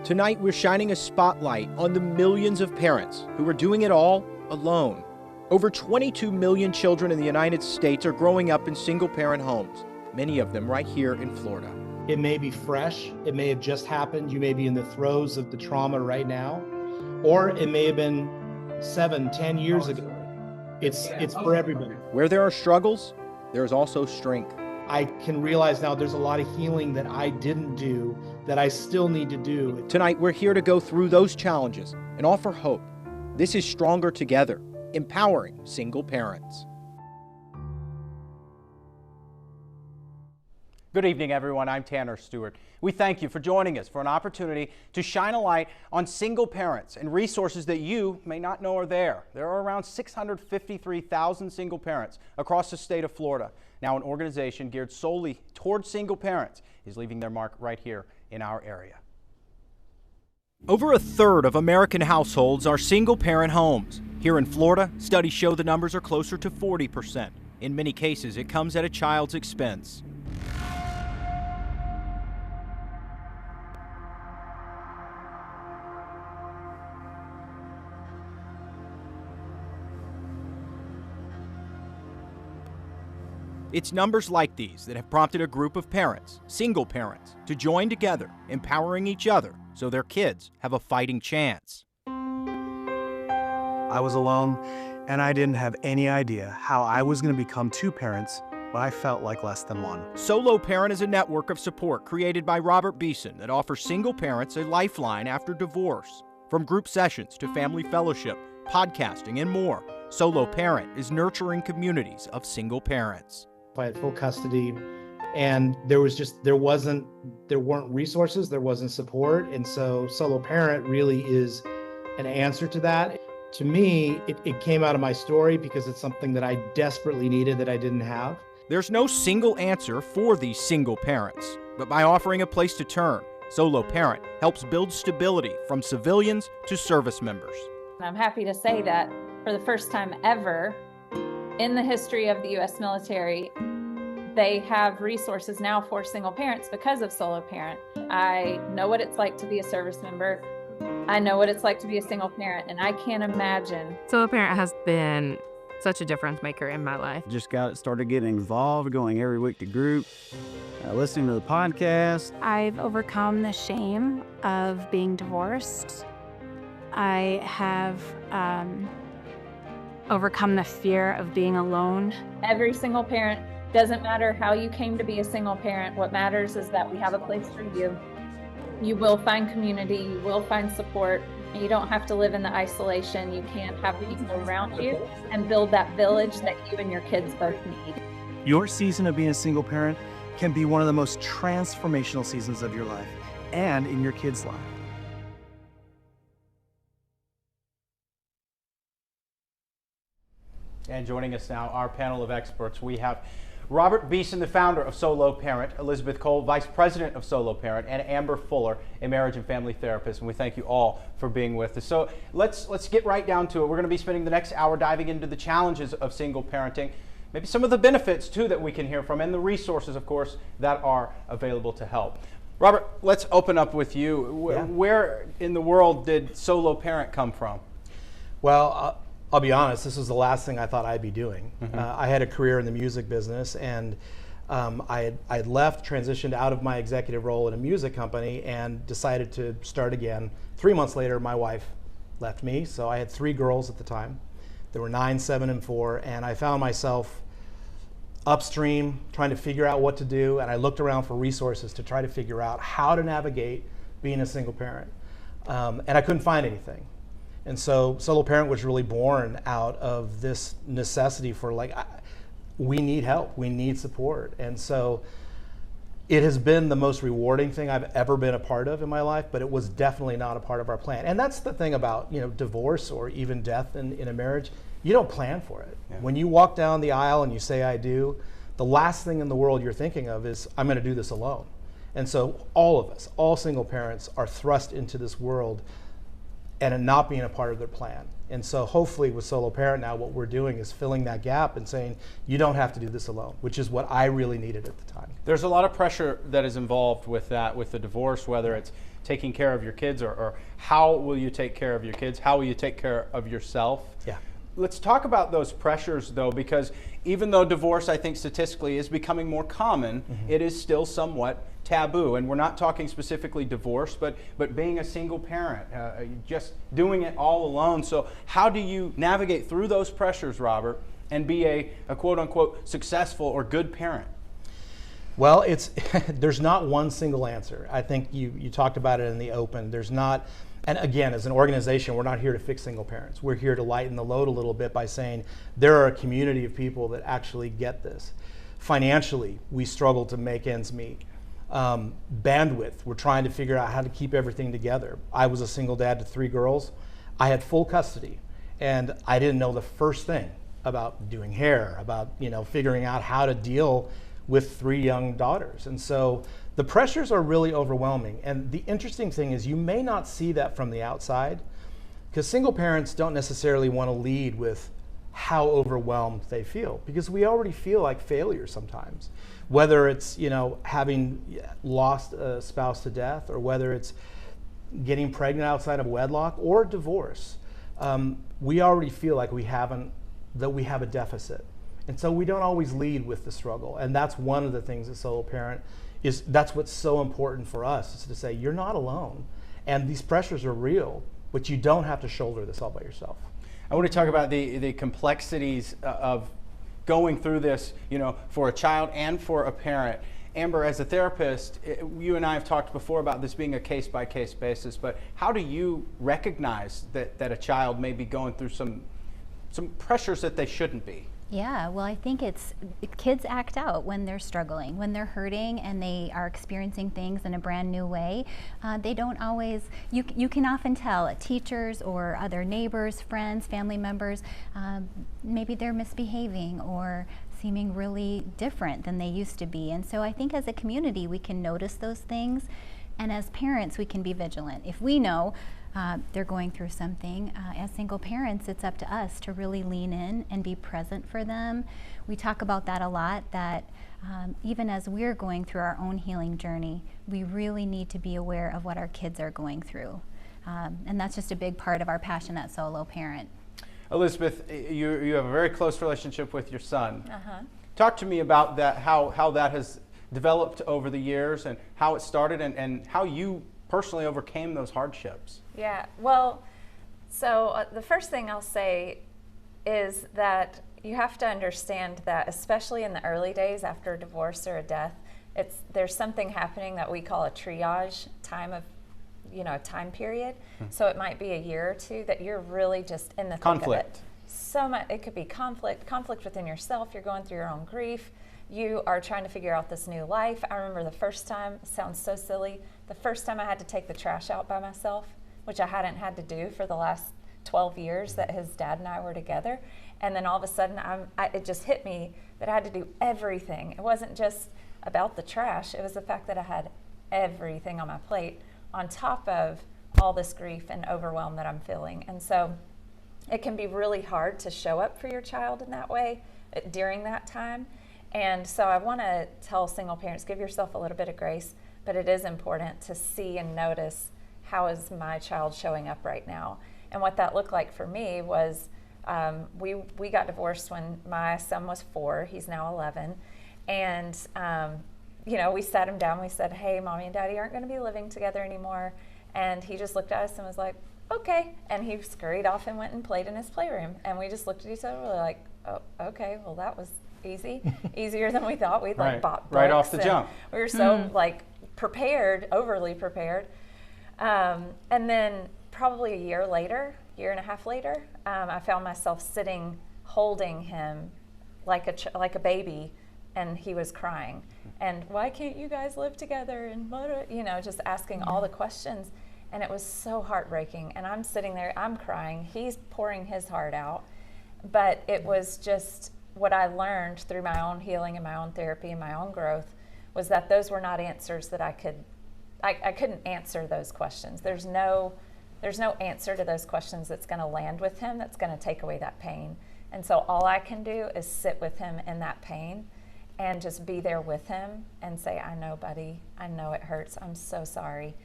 Tonight, we're shining a spotlight on the millions of parents who are doing it all alone. Over 22 million children in the United States are growing up in single-parent homes, many of them right here in Florida. It may be fresh, it may have just happened, you may be in the throes of the trauma right now, or it may have been 7, 10 years ago. It's for everybody. Where there are struggles, there is also strength. I can realize now there's a lot of healing that I didn't do that I still need to do. Tonight, we're here to go through those challenges and offer hope. This is Stronger Together, empowering single parents. Good evening, everyone. I'm Tanner Stewart. We thank you for joining us for an opportunity to shine a light on single parents and resources that you may not know are there. There are around 653,000 single parents across the state of Florida. Now, an organization geared solely towards single parents is leaving their mark right here in our area. Over a third of American households are single-parent homes. Here in Florida, studies show the numbers are closer to 40%. In many cases, it comes at a child's expense. It's numbers like these that have prompted a group of parents, single parents, to join together, empowering each other so their kids have a fighting chance. I was alone, and I didn't have any idea how I was going to become two parents when I felt like less than one. Solo Parent is a network of support created by Robert Beeson that offers single parents a lifeline after divorce. From group sessions to family fellowship, podcasting, and more, Solo Parent is nurturing communities of single parents. I had full custody, and there weren't resources, there wasn't support, and so Solo Parent really is an answer to that. To me, it came out of my story because it's something that I desperately needed that I didn't have. There's no single answer for these single parents, but by offering a place to turn, Solo Parent helps build stability from civilians to service members. I'm happy to say that for the first time ever in the history of the U.S. military, they have resources now for single parents because of Solo Parent. I know what it's like to be a service member. I know what it's like to be a single parent, and I can't imagine. Solo Parent has been such a difference maker in my life. Just started getting involved, going every week to group, listening to the podcast. I've overcome the shame of being divorced. I have overcome the fear of being alone. Every single parent, doesn't matter how you came to be a single parent, what matters is that we have a place for you. You will find community, you will find support, and you don't have to live in the isolation. You can have people around you and build that village that you and your kids both need. Your season of being a single parent can be one of the most transformational seasons of your life and in your kids' life. And joining us now, our panel of experts, we have Robert Beeson, the founder of Solo Parent, Elizabeth Cole, vice president of Solo Parent, and Amber Fuller, a marriage and family therapist. And we thank you all for being with us. So let's get right down to it. We're going to be spending the next hour diving into the challenges of single parenting, maybe some of the benefits too that we can hear from, and the resources, of course, that are available to help. Robert, let's open up with you. Yeah. Where in the world did Solo Parent come from? Well, I'll be honest, this was the last thing I thought I'd be doing. I had a career in the music business, and I had left, transitioned out of my executive role in a music company, and decided to start again. 3 months later, my wife left me, so I had 3 girls at the time. There were 9, 7, and 4, and I found myself upstream trying to figure out what to do, and I looked around for resources to try to figure out how to navigate being a single parent, and I couldn't find anything. And so Solo Parent was really born out of this necessity for we need help, we need support. And so it has been the most rewarding thing I've ever been a part of in my life, but it was definitely not a part of our plan. And that's the thing about divorce or even death in a marriage, you don't plan for it. Yeah. When you walk down the aisle and you say, I do, the last thing in the world you're thinking of is, I'm gonna do this alone. And so all of us, all single parents, are thrust into this world and it not being a part of their plan. And so hopefully with Solo Parent now, what we're doing is filling that gap and saying, you don't have to do this alone, which is what I really needed at the time. There's a lot of pressure that is involved with that, with the divorce, whether it's taking care of your kids or how will you take care of your kids, how will you take care of yourself. Yeah. Let's talk about those pressures though, because even though divorce, I think statistically is becoming more common, it is still somewhat taboo. And we're not talking specifically divorce, but being a single parent, just doing it all alone. So how do you navigate through those pressures, Robert, and be a quote unquote successful or good parent? Well, there's not one single answer. I think you talked about it in the open. There's not. And again, as an organization, we're not here to fix single parents. We're here to lighten the load a little bit by saying there are a community of people that actually get this. Financially, we struggle to make ends meet. Bandwidth, we're trying to figure out how to keep everything together. I was a single dad to 3 girls. I had full custody, and I didn't know the first thing about doing hair, about figuring out how to deal with 3 young daughters. And so the pressures are really overwhelming. And the interesting thing is you may not see that from the outside, because single parents don't necessarily want to lead with how overwhelmed they feel, because we already feel like failures sometimes, whether it's having lost a spouse to death, or whether it's getting pregnant outside of wedlock or divorce. We already feel like we have a deficit. And so we don't always lead with the struggle. And that's one of the things that Solo Parent that's what's so important for us, is to say, you're not alone. And these pressures are real, but you don't have to shoulder this all by yourself. I want to talk about the complexities of going through this, for a child and for a parent. Amber, as a therapist, you and I have talked before about this being a case-by-case basis, but how do you recognize that a child may be going through some pressures that they shouldn't be? Yeah, well, I think kids act out when they're struggling, when they're hurting and they are experiencing things in a brand new way. They don't always, you can often tell teachers or other neighbors, friends, family members, maybe they're misbehaving or seeming really different than they used to be. And so I think as a community, we can notice those things. And as parents, we can be vigilant. If we know they're going through something, as single parents, it's up to us to really lean in and be present for them. We talk about that a lot, that even as we're going through our own healing journey, we really need to be aware of what our kids are going through. And that's just a big part of our passion at Solo Parent. Elizabeth, you have a very close relationship with your son. Talk to me about that, how that has developed over the years and how it started and how you personally overcame those hardships. Yeah, well, so the first thing I'll say is that you have to understand that, especially in the early days after a divorce or a death, there's something happening that we call a triage time of, a time period. So it might be a year or two that you're really just in the thick of it. So much, it could be conflict within yourself. You're going through your own grief. You are trying to figure out this new life. I remember the first time, it sounds so silly, the first time I had to take the trash out by myself, which I hadn't had to do for the last 12 years that his dad and I were together. And then all of a sudden, it just hit me that I had to do everything. It wasn't just about the trash. It was the fact that I had everything on my plate on top of all this grief and overwhelm that I'm feeling. And so it can be really hard to show up for your child in that way during that time. And so I want to tell single parents, give yourself a little bit of grace, but it is important to see and notice, how is my child showing up right now? And what that looked like for me was we got divorced when my son was 4. He's now 11. And, we sat him down. We said, hey, Mommy and Daddy aren't going to be living together anymore. And he just looked at us and was like, okay. And he scurried off and went and played in his playroom. And we just looked at each other and we were like, oh, okay, well, that was easier than we thought. We'd bought books right off the jump. We were so prepared, overly prepared. And then probably a year and a half later, I found myself sitting, holding him like a baby, and he was crying. And why can't you guys live together? And just asking all the questions. And it was so heartbreaking. And I'm sitting there, I'm crying. He's pouring his heart out. But it was just what I learned through my own healing and my own therapy and my own growth was that those were not answers that I couldn't answer those questions. There's no there's no answer to those questions that's going to land with him that's going to take away that pain. And so all I can do is sit with him in that pain and just be there with him and say, I know, buddy, I know it hurts. I'm so sorry.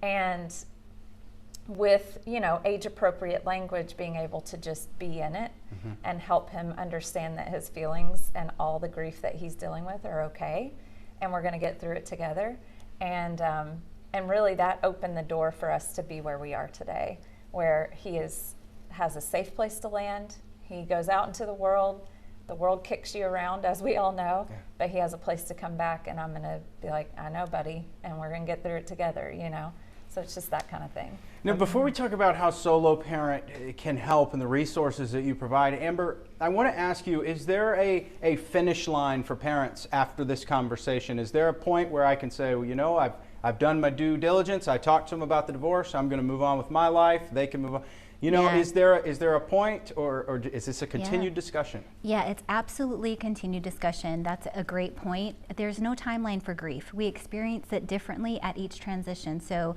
And with, you know, age appropriate language, being able to just be in it and help him understand that his feelings and all the grief that he's dealing with are okay. And we're going to get through it together. And really that opened the door for us to be where we are today, where he has a safe place to land. He goes out into the world kicks you around, as we all know, but he has a place to come back, and I'm going to be like, I know, buddy, and we're going to get through it together, you know? So it's just that kind of thing. Now, before we talk about how solo parent can help and the resources that you provide, Amber, I want to ask you, is there a finish line for parents after this conversation? Is there a point where I can say, well, you know, I've done my due diligence, I talked to them about the divorce, I'm going to move on with my life, they can move on. You know, is there a point, or is this a continued discussion? Yeah, it's absolutely a continued discussion. That's a great point. There's no timeline for grief. We experience it differently at each transition. So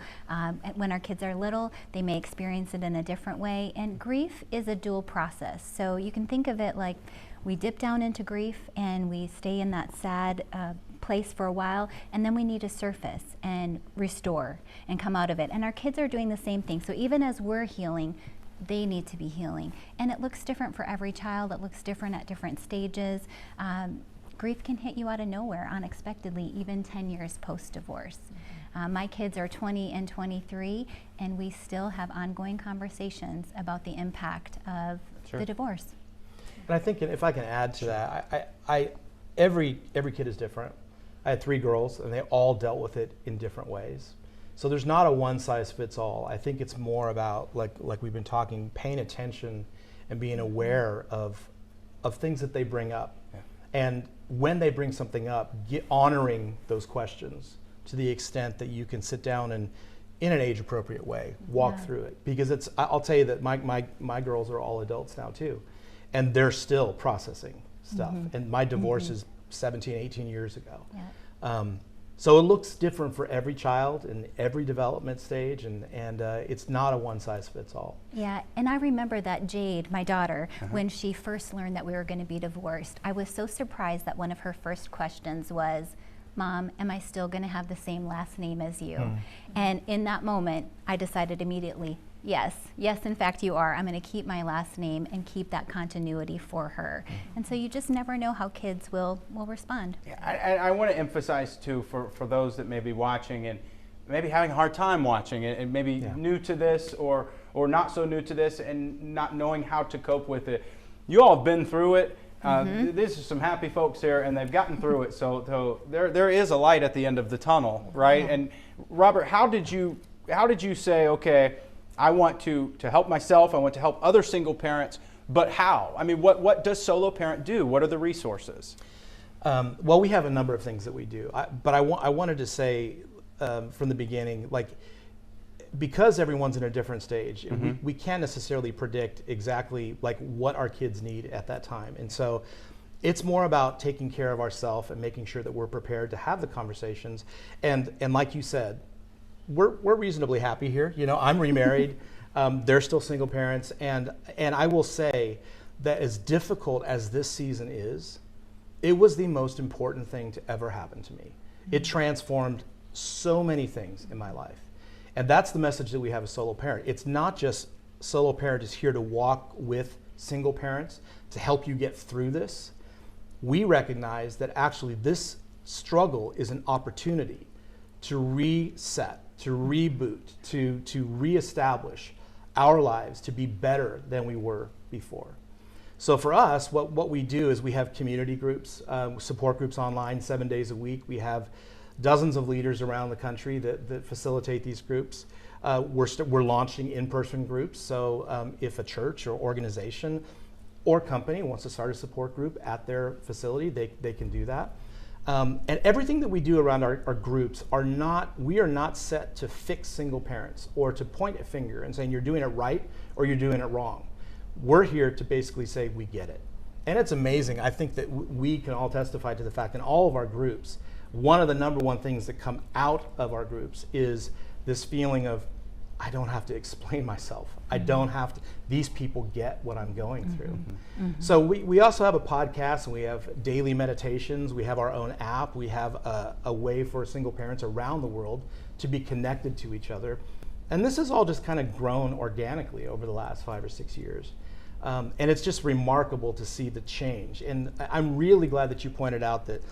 when our kids are little, they may experience it in a different way. And grief is a dual process. So you can think of it like we dip down into grief and we stay in that sad place for a while, and then we need to surface and restore and come out of it. And our kids are doing the same thing. So even as we're healing, they need to be healing. And it looks different for every child. It looks different at different stages. Grief can hit you out of nowhere unexpectedly, even 10 years post-divorce. My kids are 20 and 23, and we still have ongoing conversations about the impact of the divorce. And I think, if I can add to that, every kid is different. I had 3 girls, and they all dealt with it in different ways. So there's not a one-size-fits-all. I think it's more about, like we've been talking, paying attention and being aware of things that they bring up. Yeah. And when they bring something up, honoring those questions to the extent that you can sit down and, in an age-appropriate way, walk through it. Because I'll tell you that my girls are all adults now too, and they're still processing stuff. And my divorce is 17, 18 years ago. Yeah. So it looks different for every child in every development stage, and it's not a one-size-fits-all. Yeah, and I remember that Jade, my daughter, when she first learned that we were going to be divorced, I was so surprised that one of her first questions was, Mom, am I still going to have the same last name as you? And in that moment, I decided immediately, yes, in fact you are. I'm going to keep my last name and keep that continuity for her. And so you just never know how kids will respond. Yeah, I want to emphasize too, for those that may be watching and maybe having a hard time watching it, and maybe new to this or not so new to this and not knowing how to cope with it. You all have been through it. These are some happy folks here, and they've gotten through it. So there is a light at the end of the tunnel, right? And Robert, how did you say, okay, I want to help myself, I want to help other single parents, but how? I mean, what does Solo Parent do? What are the resources? Well, we have a number of things that we do, but I wanted to say from the beginning, like, because everyone's in a different stage, we can't necessarily predict exactly like what our kids need at that time. And so it's more about taking care of ourselves and making sure that we're prepared to have the conversations. And like you said, we're reasonably happy here. You know, I'm remarried. They're still single parents. And I will say that as difficult as this season is, it was the most important thing to ever happen to me. It transformed so many things in my life. And that's the message that we have as Solo Parent. It's not just Solo Parent is here to walk with single parents to help you get through this. We recognize that actually this struggle is an opportunity to reset, to reboot, to reestablish our lives to be better than we were before. So for us, what we do is we have community groups, support groups online 7 days a week. We have dozens of leaders around the country that facilitate these groups. We're launching in-person groups, so if a church or organization or company wants to start a support group at their facility, they can do that. And everything that we do around our groups we are not set to fix single parents or to point a finger and saying you're doing it right or you're doing it wrong. We're here to basically say we get it. And it's amazing. I think that we can all testify to the fact in all of our groups, one of the number one things that come out of our groups is this feeling of I don't have to explain myself. I don't have to, these people get what I'm going through. So we also have a podcast, and we have daily meditations. We have our own app. We have a way for single parents around the world to be connected to each other. And this has all just kind of grown organically over the last 5 or 6 years. And it's just remarkable to see the change. And I'm really glad that you pointed out that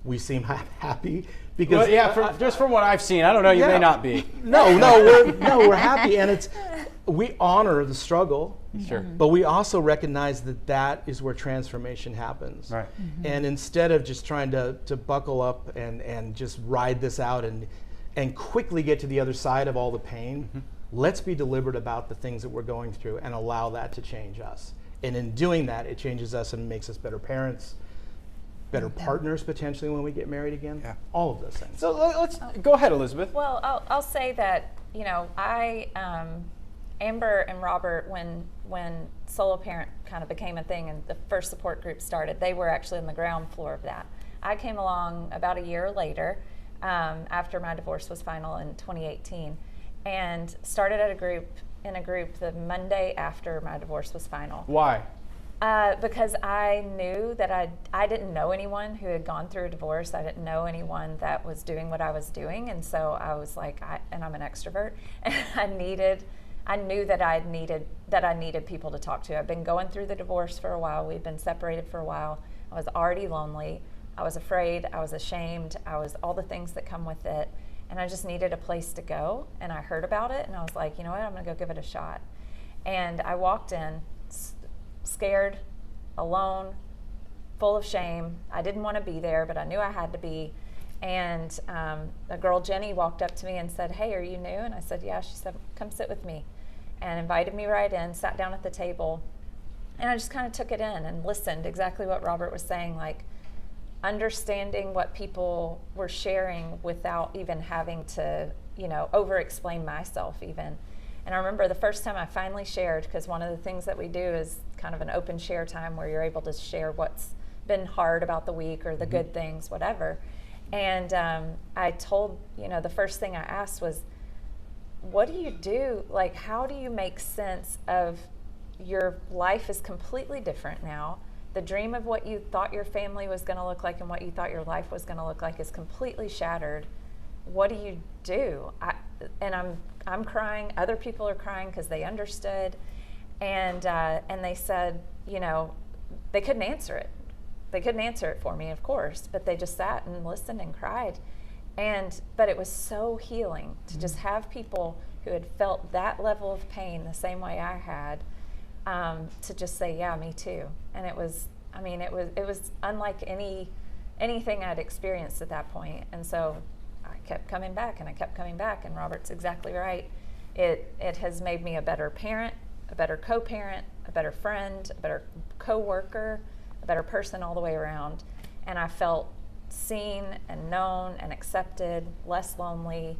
we seem happy, because just from what I've seen, I don't know, you may not be. We're happy, and we honor the struggle. Sure. But we also recognize that is where transformation happens. Right. And instead of just trying to buckle up and just ride this out and quickly get to the other side of all the pain, let's be deliberate about the things that we're going through and allow that to change us. And in doing that, it changes us and makes us better parents, better partners potentially when we get married again. Yeah. All of those things. So let's go ahead, Elizabeth. Well, I'll say that, Amber and Robert, when Solo Parent kind of became a thing and the first support group started, they were actually on the ground floor of that. I came along about a year later, after my divorce was final in 2018, and started in a group the Monday after my divorce was final. Why? Because I knew that I didn't know anyone who had gone through a divorce. I didn't know anyone that was doing what I was doing, and so I was like, and I'm an extrovert, and I knew that I needed people to talk to. I've been going through the divorce for a while. We've been separated for a while. I was already lonely. I was afraid. I was ashamed. I was all the things that come with it, and I just needed a place to go. And I heard about it, and I was like, you know what? I'm gonna go give it a shot. And I walked in, scared, alone, full of shame. I didn't want to be there, but I knew I had to be. And a girl, Jenny, walked up to me and said, "Hey, are you new?" And I said, "Yeah." She said, "Come sit with me," and invited me right in, sat down at the table. And I just kind of took it in and listened, exactly what Robert was saying, like understanding what people were sharing without even having to, over-explain myself even. And I remember the first time I finally shared, because one of the things that we do is kind of an open share time where you're able to share what's been hard about the week or the good things, whatever. And I told, the first thing I asked was, what do you do? Like, how do you make sense of your life is completely different now? The dream of what you thought your family was going to look like and what you thought your life was going to look like is completely shattered. What do you do? I'm crying. Other people are crying because they understood, and they said, they couldn't answer it. They couldn't answer it for me, of course, but they just sat and listened and cried. But it was so healing to just have people who had felt that level of pain the same way I had, to just say, "Yeah, me too." And it was unlike anything I'd experienced at that point. And so I kept coming back, and I kept coming back. And Robert's exactly right. It has made me a better parent, a better co-parent, a better friend, a better co-worker, a better person all the way around. And I felt seen and known and accepted, less lonely,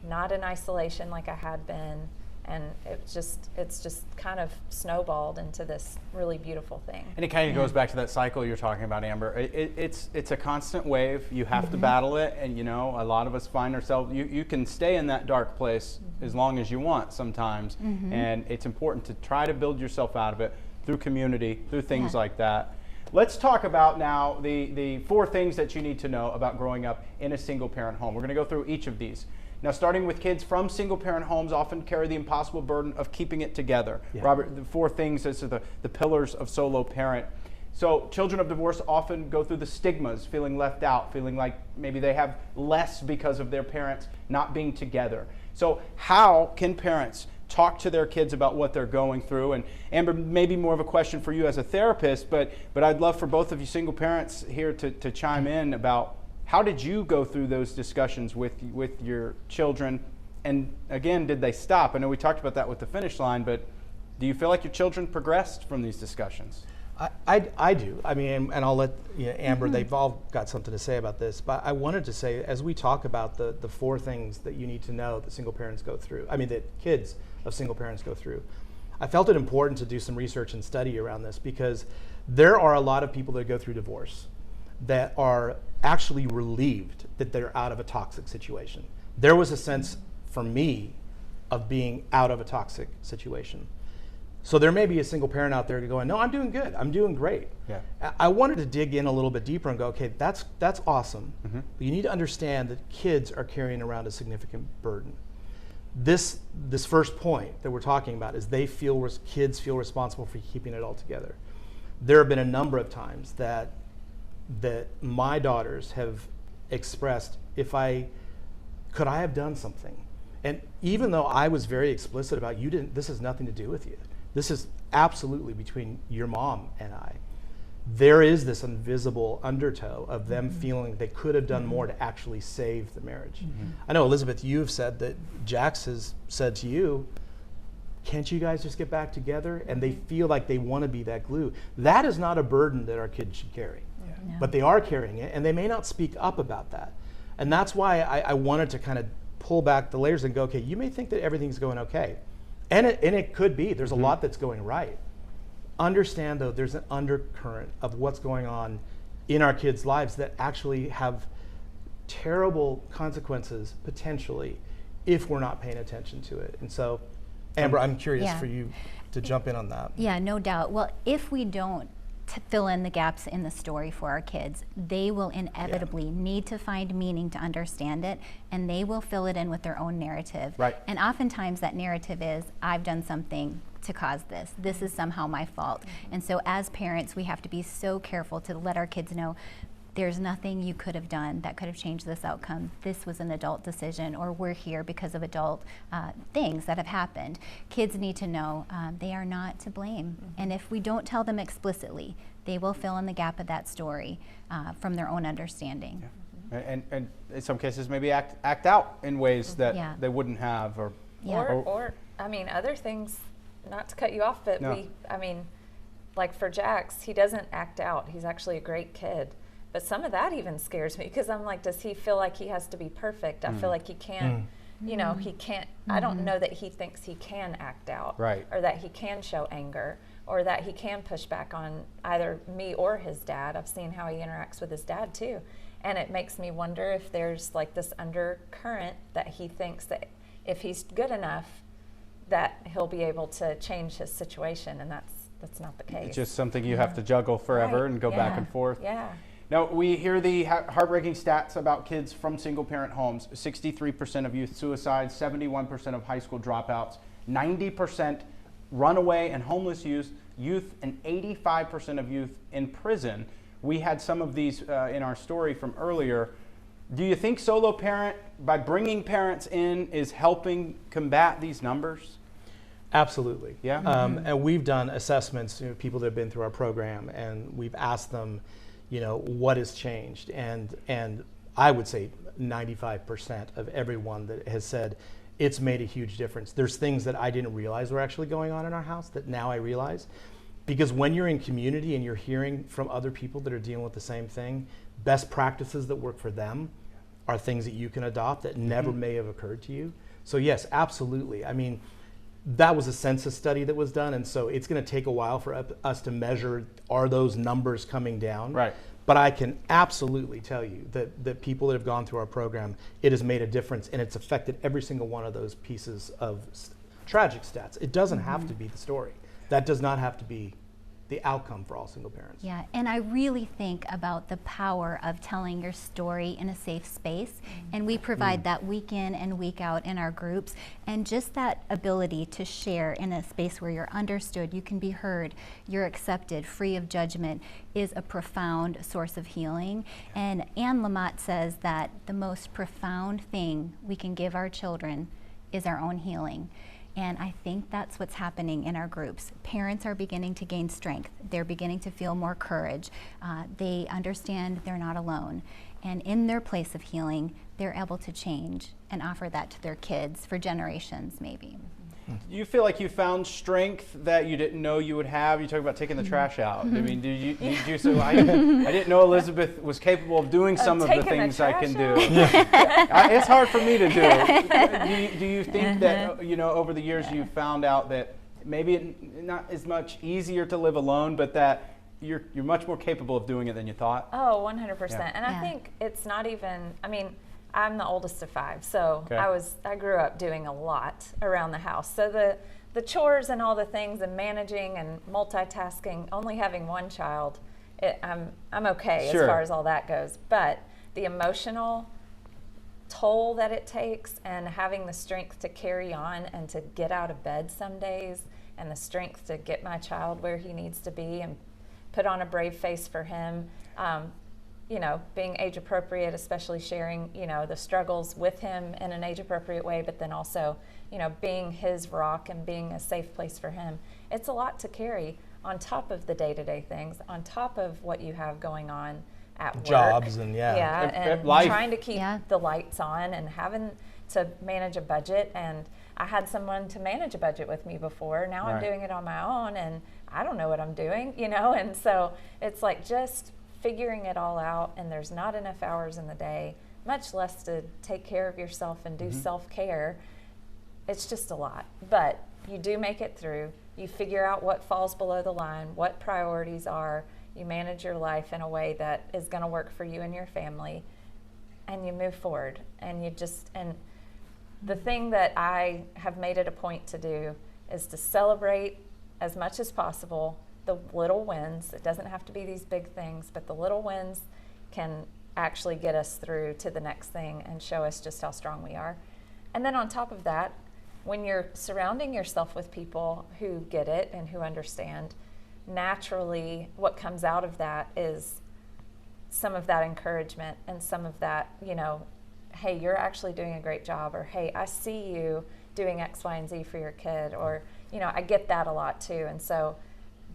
not in isolation like I had been. And it's just kind of snowballed into this really beautiful thing. And it kind of goes back to that cycle you're talking about, Amber. It's a constant wave. You have to battle it, and a lot of us find ourselves. You can stay in that dark place as long as you want sometimes, and it's important to try to build yourself out of it through community, through things like that. Let's talk about now the 4 things that you need to know about growing up in a single-parent home. We're going to go through each of these. Now, starting with kids from single-parent homes often carry the impossible burden of keeping it together. Yeah. Robert, the 4 things as to the pillars of solo parent. So children of divorce often go through the stigmas, feeling left out, feeling like maybe they have less because of their parents not being together. So how can parents talk to their kids about what they're going through? And Amber, maybe more of a question for you as a therapist, but I'd love for both of you single parents here to chime in about how did you go through those discussions with your children? And again, did they stop? I know we talked about that with the finish line, but do you feel like your children progressed from these discussions? I do. I mean, and I'll let Amber, they've all got something to say about this, but I wanted to say, as we talk about the 4 things that you need to know that single parents go through, that kids of single parents go through, I felt it important to do some research and study around this, because there are a lot of people that go through divorce that are actually relieved that they're out of a toxic situation. There was a sense for me of being out of a toxic situation. So there may be a single parent out there going, no, I'm doing good, I'm doing great. Yeah. I wanted to dig in a little bit deeper and go, okay, that's awesome. But you need to understand that kids are carrying around a significant burden. This first point that we're talking about is kids feel responsible for keeping it all together. There have been a number of times that my daughters have expressed, could I have done something? And even though I was very explicit about, this has nothing to do with you. This is absolutely between your mom and I. There is this invisible undertow of them feeling they could have done more to actually save the marriage. I know, Elizabeth, you've said that Jax has said to you, can't you guys just get back together? And they feel like they want to be that glue. That is not a burden that our kids should carry. No. But they are carrying it, and they may not speak up about that. And that's why I wanted to kind of pull back the layers and go, okay, you may think that everything's going okay. And it could be. There's a lot that's going right. Understand, though, there's an undercurrent of what's going on in our kids' lives that actually have terrible consequences, potentially, if we're not paying attention to it. And so, Amber, I'm curious for you to jump in on that. Yeah, no doubt. Well, if we don't fill in the gaps in the story for our kids, they will inevitably need to find meaning to understand it, and they will fill it in with their own narrative. Right. And oftentimes that narrative is, I've done something to cause this. This is somehow my fault. And so as parents, we have to be so careful to let our kids know there's nothing you could have done that could have changed this outcome. This was an adult decision, or we're here because of adult things that have happened. Kids need to know they are not to blame. And if we don't tell them explicitly, they will fill in the gap of that story from their own understanding. And in some cases, maybe act out in ways that they wouldn't have, or I mean, other things. Not to cut you off, but like for Jax, he doesn't act out. He's actually a great kid. But some of that even scares me, because I'm like, does he feel like he has to be perfect? I feel like he can't, he can't, I don't know that he thinks he can act out. Right. Or that he can show anger, or that he can push back on either me or his dad. I've seen how he interacts with his dad too. And it makes me wonder if there's like this undercurrent that he thinks that if he's good enough, that he'll be able to change his situation, and that's not the case. It's just something you have to juggle forever and go back and forth. Yeah. Now, we hear the heartbreaking stats about kids from single-parent homes. 63% of youth suicides, 71% of high school dropouts, 90% runaway and homeless youth, and 85% of youth in prison. We had some of these in our story from earlier. Do you think solo parent, by bringing parents in, is helping combat these numbers? Absolutely. Yeah. And we've done assessments, people that have been through our program, and we've asked them, what has changed? And I would say 95% of everyone that has said it's made a huge difference. There's things that I didn't realize were actually going on in our house that now I realize. Because when you're in community and you're hearing from other people that are dealing with the same thing, best practices that work for them are things that you can adopt that never may have occurred to you. So yes, absolutely. I mean, that was a census study that was done, and so it's going to take a while for us to measure, are those numbers coming down? Right. But I can absolutely tell you that people that have gone through our program, it has made a difference, and it's affected every single one of those pieces of tragic stats. It doesn't have to be the story. That does not have to be the outcome for all single parents. Yeah, and I really think about the power of telling your story in a safe space, and we provide that week in and week out in our groups, and just that ability to share in a space where you're understood, you can be heard, you're accepted, free of judgment, is a profound source of healing. And Anne Lamott says that the most profound thing we can give our children is our own healing. And I think that's what's happening in our groups. Parents are beginning to gain strength. They're beginning to feel more courage. They understand they're not alone. And in their place of healing, they're able to change and offer that to their kids for generations, maybe. Do you feel like you found strength that you didn't know you would have? You talk about taking the trash out. I mean, did you so I didn't know Elizabeth was capable of doing some of the things I can do. It's hard for me to do. Do you think that, over the years you've found out that maybe it's not as much easier to live alone, but that you're much more capable of doing it than you thought? Oh, 100%. Yeah. And I think it's not even, I'm the oldest of 5, so Okay. I grew up doing a lot around the house. So the chores and all the things and managing and multitasking, only having one child, I'm okay Sure. as far as all that goes. But the emotional toll that it takes, and having the strength to carry on and to get out of bed some days, and the strength to get my child where he needs to be and put on a brave face for him, you know, being age appropriate, especially sharing, you know, the struggles with him in an age appropriate way, but then also, you know, being his rock and being a safe place for him. It's a lot to carry on top of the day-to-day things, on top of what you have going on at work. Jobs and and life. trying to keep Yeah. the lights on and having to manage a budget. And I had someone to manage a budget with me before. Now I'm Right. doing it on my own, and I don't know what I'm doing, you know? And so it's like just figuring it all out, and there's not enough hours in the day, much less to take care of yourself and do self-care. It's just a lot, but you do make it through. You figure out what falls below the line, what priorities are. You manage your life in a way that is going to work for you and your family, and you move forward. And the thing that I have made it a point to do is to celebrate as much as possible the little wins. It doesn't have to be these big things, but the little wins can actually get us through to the next thing and show us just how strong we are. And then on top of that, when you're surrounding yourself with people who get it and who understand, naturally what comes out of that is some of that encouragement and some of that, you know, hey, you're actually doing a great job, or hey, I see you doing X, Y, and Z for your kid, or, you know, I get that a lot too. And so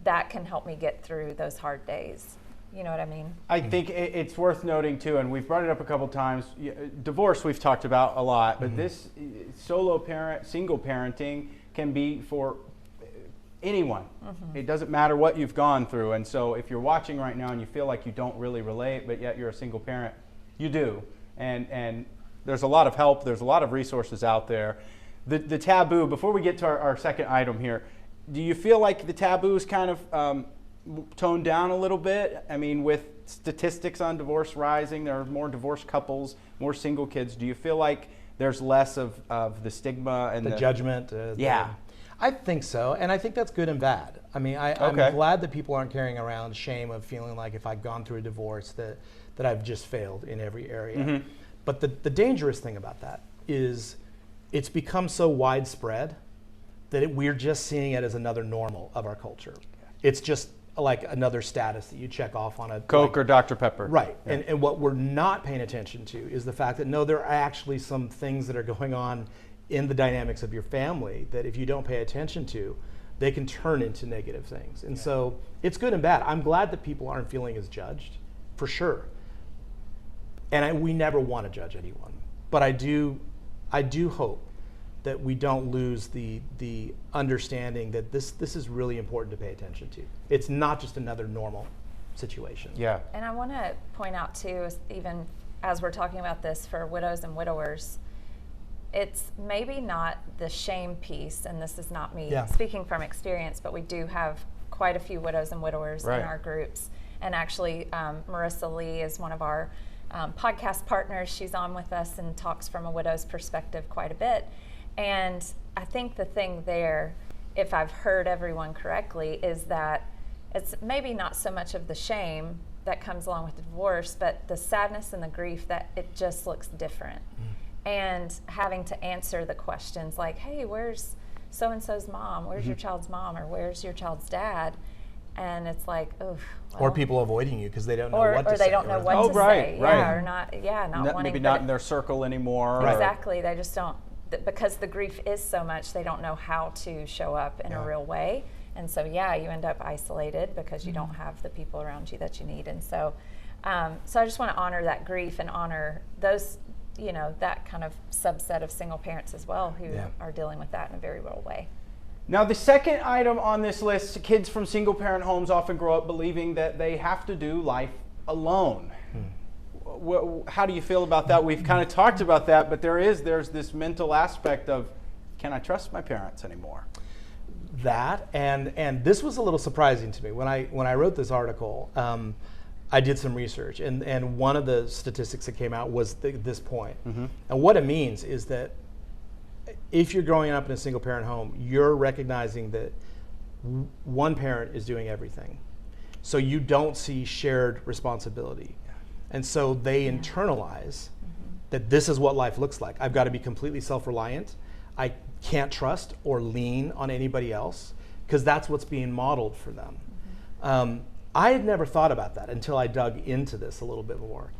that can help me get through those hard days. You know what I mean? I think it's worth noting too, and we've brought it up a couple times. Divorce we've talked about a lot, but this solo parent, single parenting can be for anyone. It doesn't matter what you've gone through. And so if you're watching right now and you feel like you don't really relate, but yet you're a single parent, you do. And there's a lot of help. There's a lot of resources out there. The taboo, before we get to our second item here, do you feel like the taboo is kind of toned down a little bit? I mean, with statistics on divorce rising, there are more divorced couples, more single kids. Do you feel like there's less of the stigma and the judgment? I think so, and I think that's good and bad. I mean, I'm glad that people aren't carrying around shame of feeling like if I've gone through a divorce that I've just failed in every area. But the dangerous thing about that is it's become so widespread that we're just seeing it as another normal of our culture. It's just like another status that you check off on a Coke or Dr. Pepper. Right. Yeah. And what we're not paying attention to is the fact that no, there are actually some things that are going on in the dynamics of your family that if you don't pay attention to, they can turn into negative things. And so it's good and bad. I'm glad that people aren't feeling as judged, for sure. And we never want to judge anyone. But I do hope that we don't lose the understanding that this is really important to pay attention to. It's not just another normal situation. Yeah. And I want to point out too, even as we're talking about this for widows and widowers, it's maybe not the shame piece, and this is not me speaking from experience, but we do have quite a few widows and widowers in our groups. And actually, Marissa Lee is one of our podcast partners. She's on with us and talks from a widow's perspective quite a bit. And I think the thing there, if I've heard everyone correctly, is that it's maybe not so much of the shame that comes along with the divorce, but the sadness and the grief that it just looks different. And having to answer the questions like, hey, where's so-and-so's mom? Where's your child's mom? Or where's your child's dad? And it's like, oof. Well, or people avoiding you because they don't know what to say. Or they don't know what to say. Yeah, or not wanting. Maybe not in their circle anymore. Exactly. They just don't, because the grief is so much, they don't know how to show up in a real way. And so, you end up isolated because you don't have the people around you that you need. And so, so I just want to honor that grief and honor those, that kind of subset of single parents as well who are dealing with that in a very real way. Now, the second item on this list, kids from single parent homes often grow up believing that they have to do life alone. How do you feel about that? We've kind of talked about that, but there's this mental aspect of, can I trust my parents anymore? That, and this was a little surprising to me when I wrote this article. I did some research, and one of the statistics that came out was this point. And what it means is that if you're growing up in a single parent home, you're recognizing that one parent is doing everything. So you don't see shared responsibility. And so they internalize that this is what life looks like. I've got to be completely self-reliant. I can't trust or lean on anybody else because that's what's being modeled for them. I had never thought about that until I dug into this a little bit more.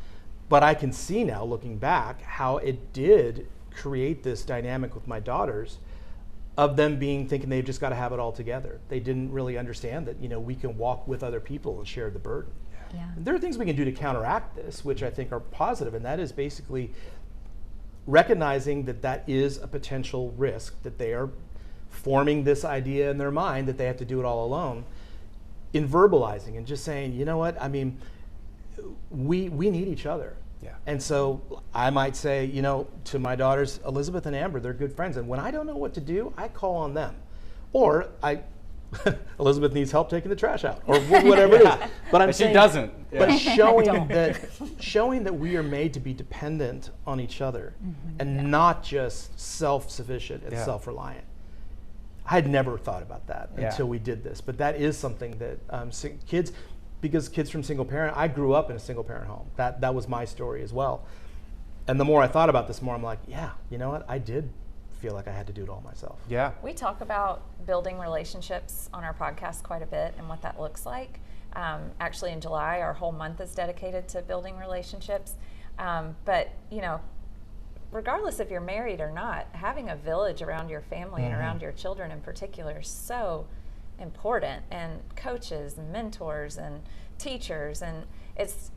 But I can see now, looking back, how it did create this dynamic with my daughters of them thinking they've just got to have it all together. They didn't really understand that, we can walk with other people and share the burden. Yeah. And there are things we can do to counteract this, which I think are positive, and that is basically recognizing that that is a potential risk, that they are forming this idea in their mind that they have to do it all alone, in verbalizing and just saying, you know what, I mean, we need each other. Yeah. And so I might say, to my daughters, Elizabeth and Amber, they're good friends, and when I don't know what to do, I call on them. Or Elizabeth needs help taking the trash out, or whatever it is. But she doesn't. But showing that we are made to be dependent on each other and not just self-sufficient and self-reliant. I had never thought about that until we did this, but that is something that because kids from single parent, I grew up in a single parent home. That was my story as well. And the more I thought about this, more I'm like, yeah, you know what? I did feel like I had to do it all myself. Yeah. We talk about building relationships on our podcast quite a bit and what that looks like. Actually, in July, our whole month is dedicated to building relationships. But regardless if you're married or not, having a village around your family and around your children in particular is so important, and coaches and mentors and teachers, and it's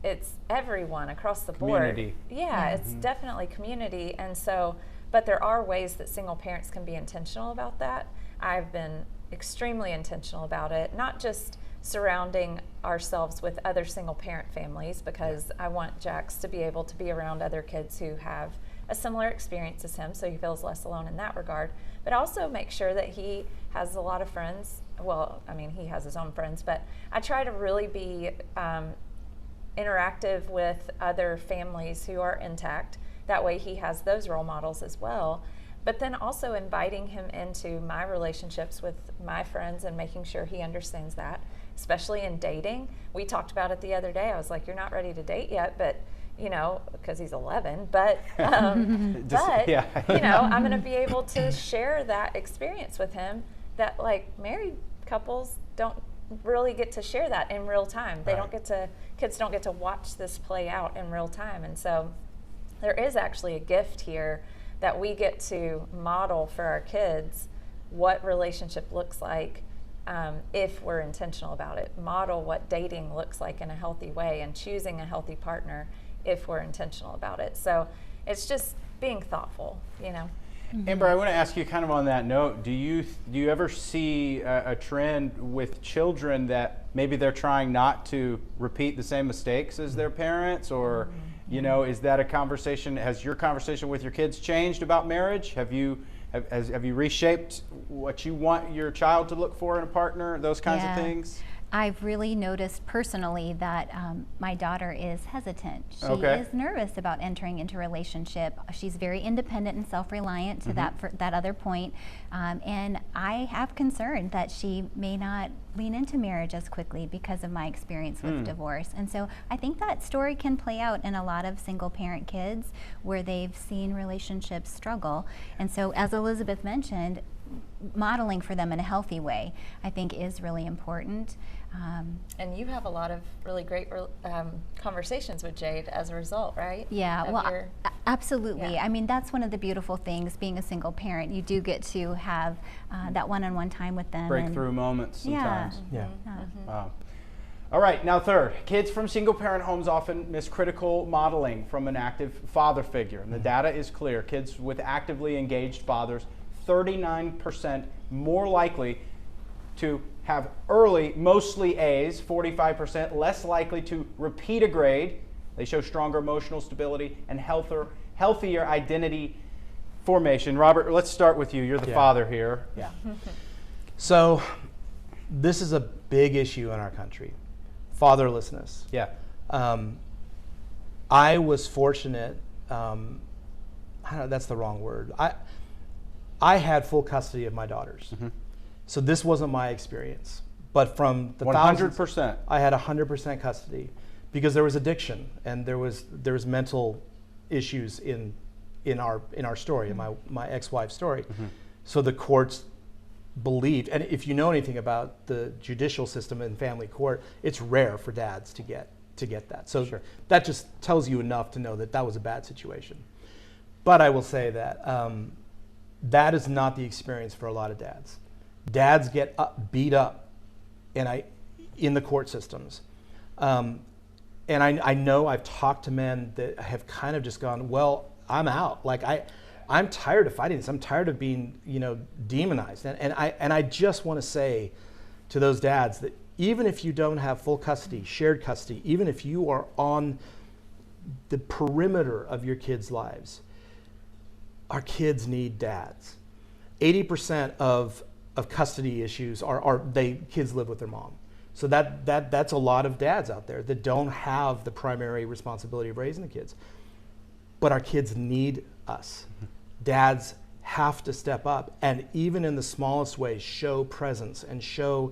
everyone across the board. Community. Yeah, it's definitely community. And so, but there are ways that single parents can be intentional about that. I've been extremely intentional about it, not just surrounding ourselves with other single parent families, because I want Jax to be able to be around other kids who have a similar experience as him, so he feels less alone in that regard, but also make sure that he has a lot of friends. Well, I mean, he has his own friends, but I try to really be interactive with other families who are intact. That way he has those role models as well. But then also inviting him into my relationships with my friends and making sure he understands that, especially in dating. We talked about it the other day. I was like, you're not ready to date yet, but because he's 11, but I'm going to be able to share that experience with him that married couples don't really get to share that in real time. They don't get to, kids don't get to watch this play out in real time. And so there is actually a gift here that we get to model for our kids what relationship looks like if we're intentional about it. Model what dating looks like in a healthy way and choosing a healthy partner if we're intentional about it. So it's just being thoughtful, Amber, I want to ask you kind of on that note, do you ever see a trend with children that maybe they're trying not to repeat the same mistakes as their parents, or is that a conversation? Has your conversation with your kids changed about marriage? Have you reshaped what you want your child to look for in a partner, those kinds of things? I've really noticed personally that my daughter is hesitant. She is nervous about entering into a relationship. She's very independent and self-reliant to that other point. And I have concern that she may not lean into marriage as quickly because of my experience with divorce. And so I think that story can play out in a lot of single parent kids where they've seen relationships struggle. And so, as Elizabeth mentioned, modeling for them in a healthy way, I think, is really important. And you have a lot of really great conversations with Jade as a result, right? Yeah, well, absolutely. Yeah. I mean, that's one of the beautiful things, being a single parent. You do get to have that one-on-one time with them. Breakthrough moments sometimes. Yeah. Wow. All right, now third, kids from single parent homes often miss critical modeling from an active father figure. And the data is clear. Kids with actively engaged fathers, 39% more likely to have early, mostly A's, 45% less likely to repeat a grade. They show stronger emotional stability and healthier identity formation. Robert, let's start with you. You're the father here. Yeah. So this is a big issue in our country, fatherlessness. Yeah. I was fortunate. I don't know, that's the wrong word. I had full custody of my daughters, so this wasn't my experience. But from the 100%, I had 100% custody because there was addiction and there was mental issues in our story, in my ex-wife's story. So the courts believed, and if you know anything about the judicial system and family court, it's rare for dads to get that. So that just tells you enough to know that that was a bad situation. But I will say that that is not the experience for a lot of dads. Dads get beat up in the court systems. And I know I've talked to men that have kind of just gone, well, I'm out. Like I'm tired of fighting this. I'm tired of being, demonized. And I just want to say to those dads that even if you don't have full custody, shared custody, even if you are on the perimeter of your kids' lives, our kids need dads. 80% of custody issues kids live with their mom. So that's a lot of dads out there that don't have the primary responsibility of raising the kids. But our kids need us. Dads have to step up and even in the smallest ways show presence and show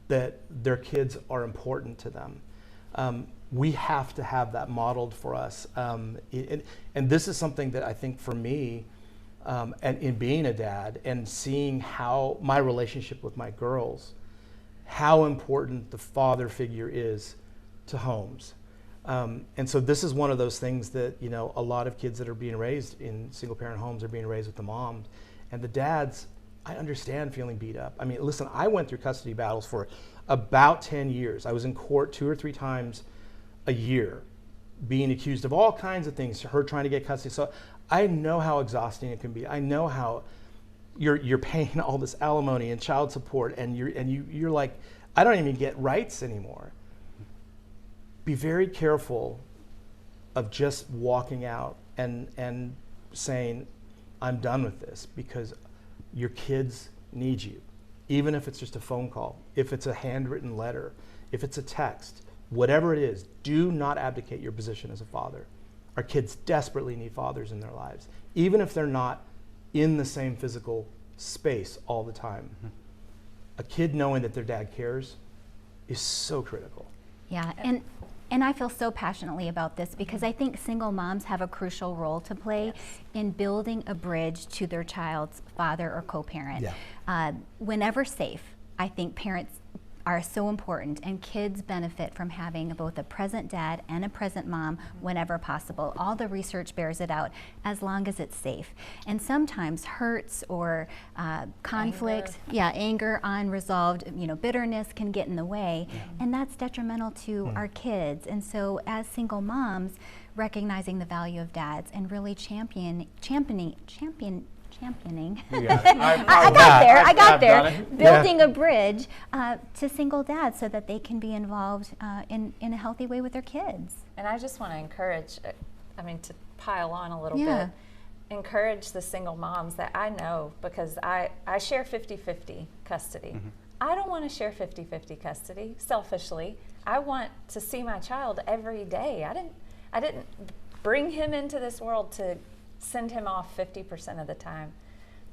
that their kids are important to them. We have to have that modeled for us. And this is something that I think for me, and in being a dad and seeing how my relationship with my girls, how important the father figure is to homes. And so this is one of those things that, a lot of kids that are being raised in single parent homes are being raised with the moms. And the dads, I understand feeling beat up. I mean, listen, I went through custody battles for about 10 years. I was in court 2 or 3 times a year being accused of all kinds of things, her trying to get custody. So I know how exhausting it can be. I know how you're paying all this alimony and child support and you're like, I don't even get rights anymore. Be very careful of just walking out and saying, I'm done with this, because your kids need you. Even if it's just a phone call, if it's a handwritten letter, if it's a text, whatever it is, do not abdicate your position as a father. Our kids desperately need fathers in their lives, even if they're not in the same physical space all the time. A kid knowing that their dad cares is so critical. Yeah, and I feel so passionately about this because I think single moms have a crucial role to play in building a bridge to their child's father or co-parent. Whenever safe, I think parents are so important, and kids benefit from having both a present dad and a present mom whenever possible. All the research bears it out, as long as it's safe. And sometimes hurts or conflict, anger, unresolved, bitterness can get in the way, and that's detrimental to our kids. And so as single moms, recognizing the value of dads and really championing. I got there. Building a bridge to single dads so that they can be involved in a healthy way with their kids. And I just want to encourage, to pile on a little bit, encourage the single moms that I know, because I share 50-50 custody. I don't want to share 50-50 custody, selfishly. I want to see my child every day. I didn't bring him into this world to send him off 50% of the time.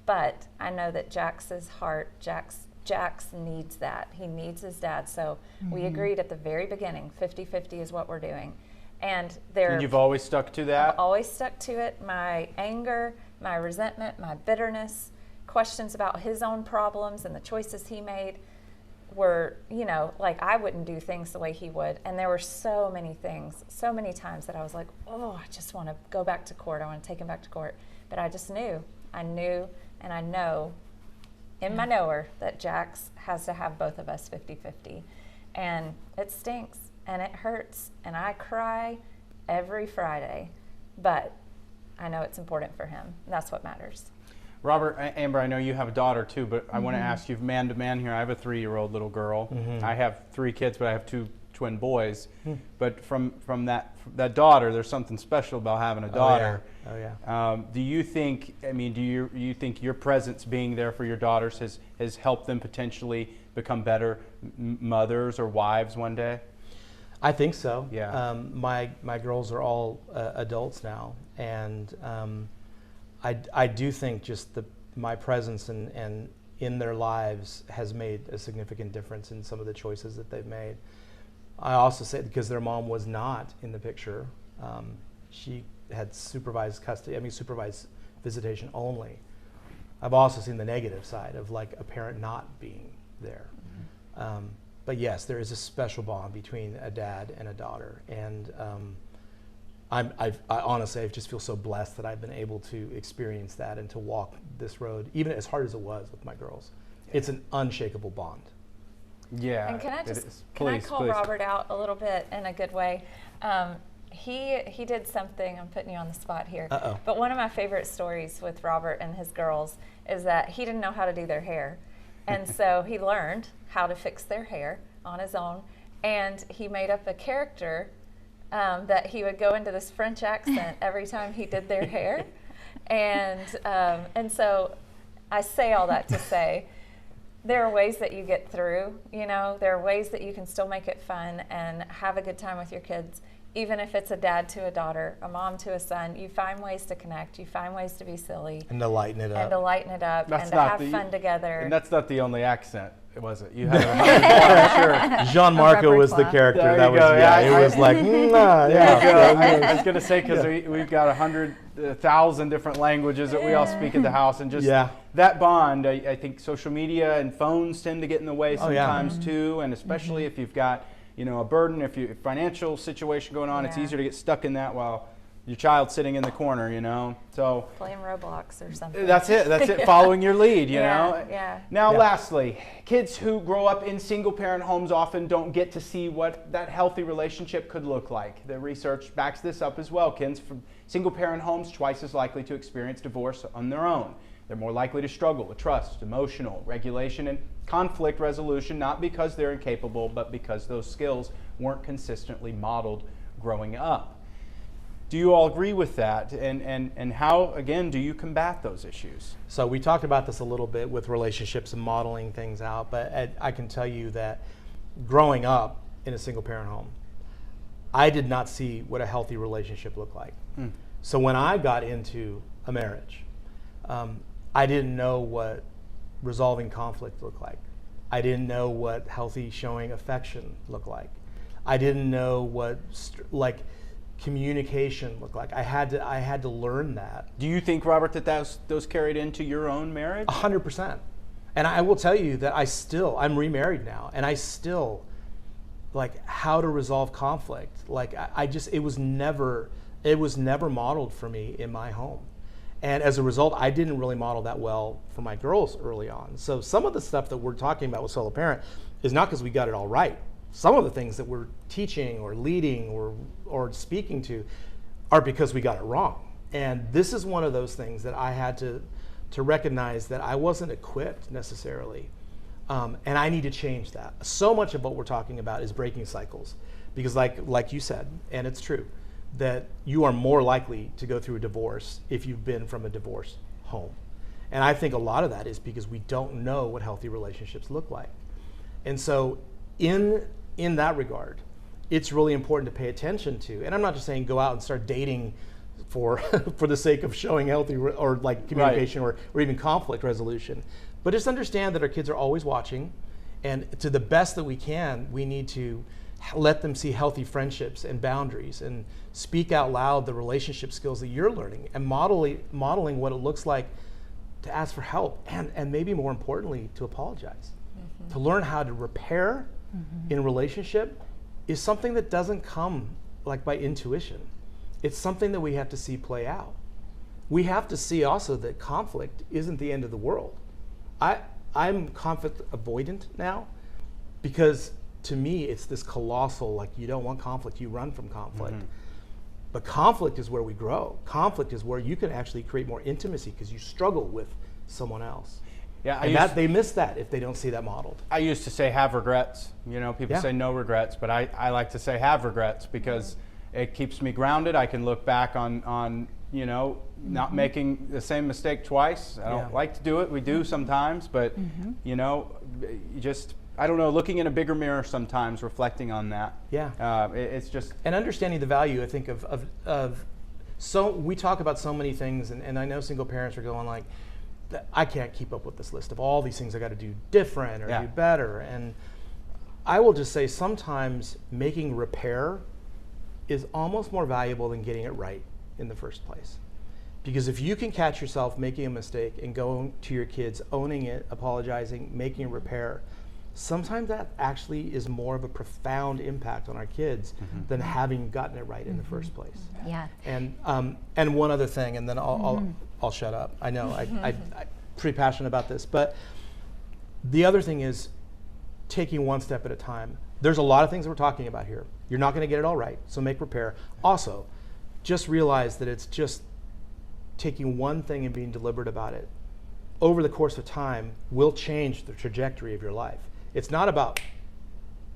But I know that Jax's heart, Jax needs that. He needs his dad. So we agreed at the very beginning, 50-50 is what we're doing. And you've always stuck to that? I've always stuck to it. My anger, my resentment, my bitterness, questions about his own problems and the choices he made were, like I wouldn't do things the way he would. And there were so many things, so many times that I was like, oh, I just want to go back to court. I want to take him back to court. But I just knew, and I know in my knower that Jax has to have both of us 50-50. And it stinks and it hurts and I cry every Friday, but I know it's important for him. That's what matters. Robert, Amber, I know you have a daughter too, but I want to ask you man to man here. I have a 3-year-old little girl. I have 3 kids, but I have 2 twin boys. But from that daughter, there's something special about having a daughter. Oh yeah. Do you think? Do you think your presence being there for your daughters has helped them potentially become better mothers or wives one day? I think so. Yeah. My girls are all adults now, and I do think just my presence and in their lives has made a significant difference in some of the choices that they've made. I also say because their mom was not in the picture, she had supervised visitation only. I've also seen the negative side of like a parent not being there. But yes, there is a special bond between a dad and a daughter, and I honestly, I just feel so blessed that I've been able to experience that and to walk this road, even as hard as it was with my girls. It's an unshakable bond. Yeah. And can I Please, call Robert out a little bit in a good way? He did something, I'm putting you on the spot here, but one of my favorite stories with Robert and his girls is that he didn't know how to do their hair. And so he learned how to fix their hair on his own, and he made up a character that he would go into this French accent every time he did their hair. And so I say all that to say, there are ways that you get through, you know, there are ways that you can still make it fun and have a good time with your kids. Even if it's a dad to a daughter, a mom to a son, you find ways to connect, you find ways to be silly. And to lighten it up. And to lighten it up, That's and to not have fun together. And that's not the only accent, was it? You had a sure. Jean Marco was the character. There That you was, go. yeah, Yeah, it was like, I was going to say, because we've got 100,000 different languages that we all speak at the house, and just that bond, I think social media and phones tend to get in the way sometimes too, and especially if you've got, you know, a burden, if you financial situation going on, it's easier to get stuck in that while your child's sitting in the corner, you know. So playing Roblox or something. That's it. Following your lead, you know. Yeah. Now, lastly, kids who grow up in single-parent homes often don't get to see what that healthy relationship could look like. The research backs this up as well. Kids from single-parent homes twice as likely to experience divorce on their own. They're more likely to struggle with trust, emotional regulation, and conflict resolution, not because they're incapable, but because those skills weren't consistently modeled growing up. Do you all agree with that? And how, again, do you combat those issues? So we talked about this a little bit with relationships and modeling things out, but I can tell you that growing up in a single-parent home, I did not see what a healthy relationship looked like. So when I got into a marriage, I didn't know what resolving conflict looked like. I didn't know what healthy showing affection looked like. I didn't know what communication looked like. I had to learn that. Do you think, Robert, that those carried into your own marriage? 100%. And I will tell you that I'm remarried now, and I still like how to resolve conflict. Like it was never modeled for me in my home. And as a result, I didn't really model that well for my girls early on. So some of the stuff that we're talking about with Solo Parent is not because we got it all right. Some of the things that we're teaching or leading or speaking to are because we got it wrong. And this is one of those things that I had to recognize that I wasn't equipped necessarily. And I need to change that. So much of what we're talking about is breaking cycles. Because like you said, and it's true, that you are more likely to go through a divorce if you've been from a divorced home. And I think a lot of that is because we don't know what healthy relationships look like. And so in that regard, it's really important to pay attention to, and I'm not just saying go out and start dating for the sake of showing healthy or like communication or even conflict resolution, but just understand that our kids are always watching, and to the best that we can, we need to let them see healthy friendships and boundaries and speak out loud the relationship skills that you're learning and modeling what it looks like to ask for help and maybe more importantly to apologize. To learn how to repair in a relationship is something that doesn't come like by intuition. It's something that we have to see play out. We have to see also that conflict isn't the end of the world. I'm conflict avoidant now because to me it's this colossal, like you don't want conflict, you run from conflict. But conflict is where we grow. Conflict is where you can actually create more intimacy because you struggle with someone else. Yeah, they miss that if they don't see that modeled. I used to say have regrets. You know, people say no regrets, but I like to say have regrets because it keeps me grounded. I can look back on you know, not making the same mistake twice. I don't like to do it. We do sometimes, but you know, I don't know, looking in a bigger mirror sometimes, reflecting on that. Yeah. It's just... And understanding the value, I think, of so we talk about so many things, and I know single parents are going like, I can't keep up with this list of all these things I got to do different or do better. And I will just say sometimes making repair is almost more valuable than getting it right in the first place. Because if you can catch yourself making a mistake and go to your kids, owning it, apologizing, making a repair, sometimes that actually is more of a profound impact on our kids than having gotten it right in the first place. Yeah. And one other thing, and then I'll shut up. I know I'm pretty passionate about this, but the other thing is taking one step at a time. There's a lot of things we're talking about here. You're not going to get it all right, so make repair. Also, just realize that it's just taking one thing and being deliberate about it over the course of time will change the trajectory of your life. It's not about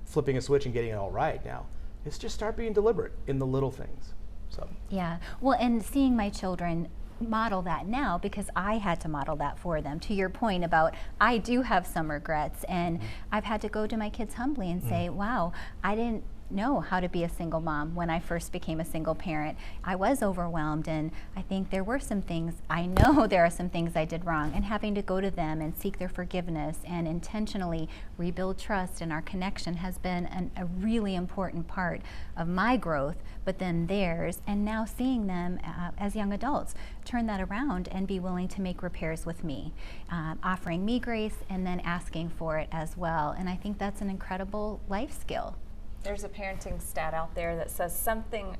flipping a switch and getting it all right now. It's just start being deliberate in the little things. So. Yeah, well, and seeing my children model that now, because I had to model that for them. To your point about, I do have some regrets, and I've had to go to my kids humbly and say, wow, I didn't know how to be a single mom when I first became a single parent. I was overwhelmed, and I think there were some things, I know there are some things I did wrong, and having to go to them and seek their forgiveness and intentionally rebuild trust in our connection has been a really important part of my growth, but then theirs, and now seeing them as young adults turn that around and be willing to make repairs with me, offering me grace and then asking for it as well. And I think that's an incredible life skill. There's a parenting stat out there that says something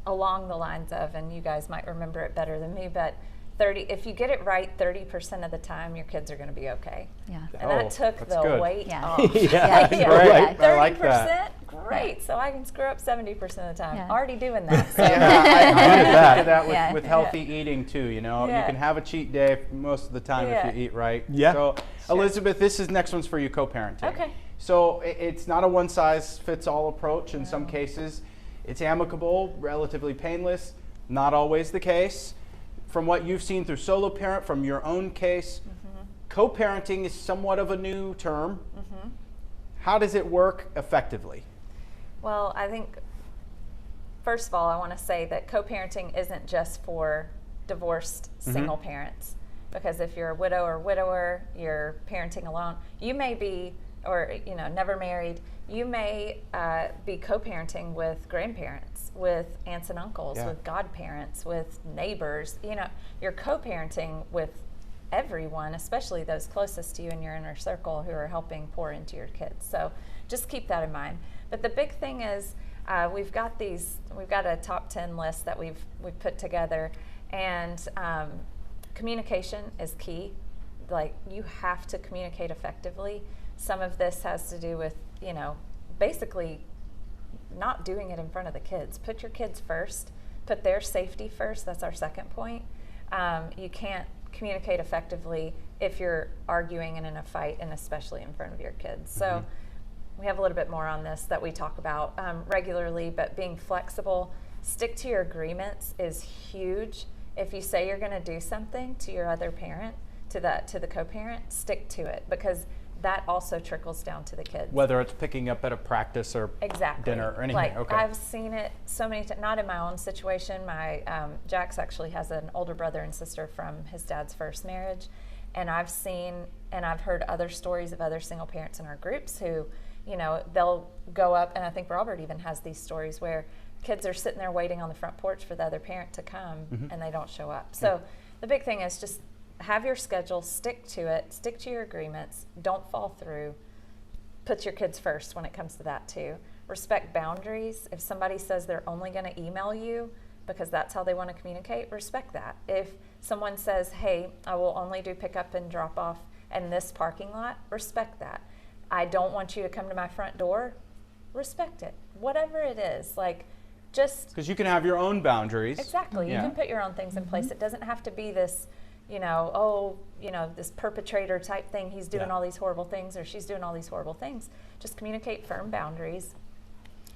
along the lines of, and you guys might remember it better than me, but if you get it right 30% of the time, your kids are going to be okay. Yeah. And that took the good. weight off. Yeah. Great. 30%, I like that. Great. So I can screw up 70% of the time. Yeah. Already doing that. So. I do that Yeah. with healthy eating too. You know, you can have a cheat day most of the time if you eat right. Yeah. So Elizabeth, this next one's for you, co-parenting. Okay. So it's not a one-size-fits-all approach. In some cases, it's amicable, relatively painless. Not always the case. From what you've seen through solo parent, from your own case, co-parenting is somewhat of a new term. How does it work effectively? Well, I think, first of all, I want to say that co-parenting isn't just for divorced single parents. Because if you're a widow or widower, you're parenting alone, you may be, or never married, you may be co-parenting with grandparents, with aunts and uncles, with godparents, with neighbors. You're co-parenting with everyone, especially those closest to you in your inner circle who are helping pour into your kids. So just keep that in mind. But the big thing is we've got a top 10 list that we've put together, and communication is key. Like, you have to communicate effectively. Some of this has to do with, basically not doing it in front of the kids. Put your kids first, put their safety first. That's our second point. You can't communicate effectively if you're arguing and in a fight, and especially in front of your kids. So we have a little bit more on this that we talk about regularly, but being flexible, stick to your agreements is huge. If you say you're going to do something to your other parent, to the co-parent, stick to it, because that also trickles down to the kids. Whether it's picking up at a practice or dinner or anything. Like, I've seen it so many times, not in my own situation. My Jax actually has an older brother and sister from his dad's first marriage, and I've seen and I've heard other stories of other single parents in our groups who, they'll go up, and I think Robert even has these stories where kids are sitting there waiting on the front porch for the other parent to come, and they don't show up. So the big thing is just have your schedule, stick to it, stick to your agreements, don't fall through. Put your kids first when it comes to that too. Respect boundaries. If somebody says they're only going to email you because that's how they want to communicate, respect that. If someone says, hey, I will only do pickup and drop off in this parking lot, respect that. I don't want you to come to my front door, respect it. Whatever it is, like, just... Because you can have your own boundaries. Exactly. You can put your own things in place. It doesn't have to be this, this perpetrator type thing. He's doing all these horrible things, or she's doing all these horrible things. Just communicate firm boundaries.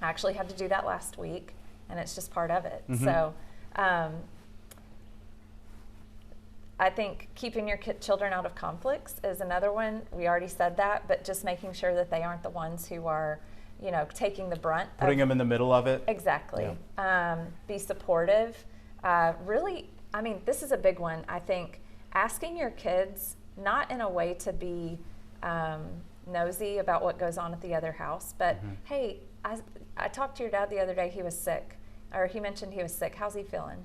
I actually had to do that last week, and it's just part of it. So I think keeping your children out of conflicts is another one. We already said that, but just making sure that they aren't the ones who are, you know, taking the brunt. Putting them in the middle of it. Exactly. Yeah. Be supportive. Really, I mean, this is a big one. I think asking your kids, not in a way to be nosy about what goes on at the other house, but hey, I talked to your dad the other day, he was sick, or he mentioned he was sick. How's he feeling?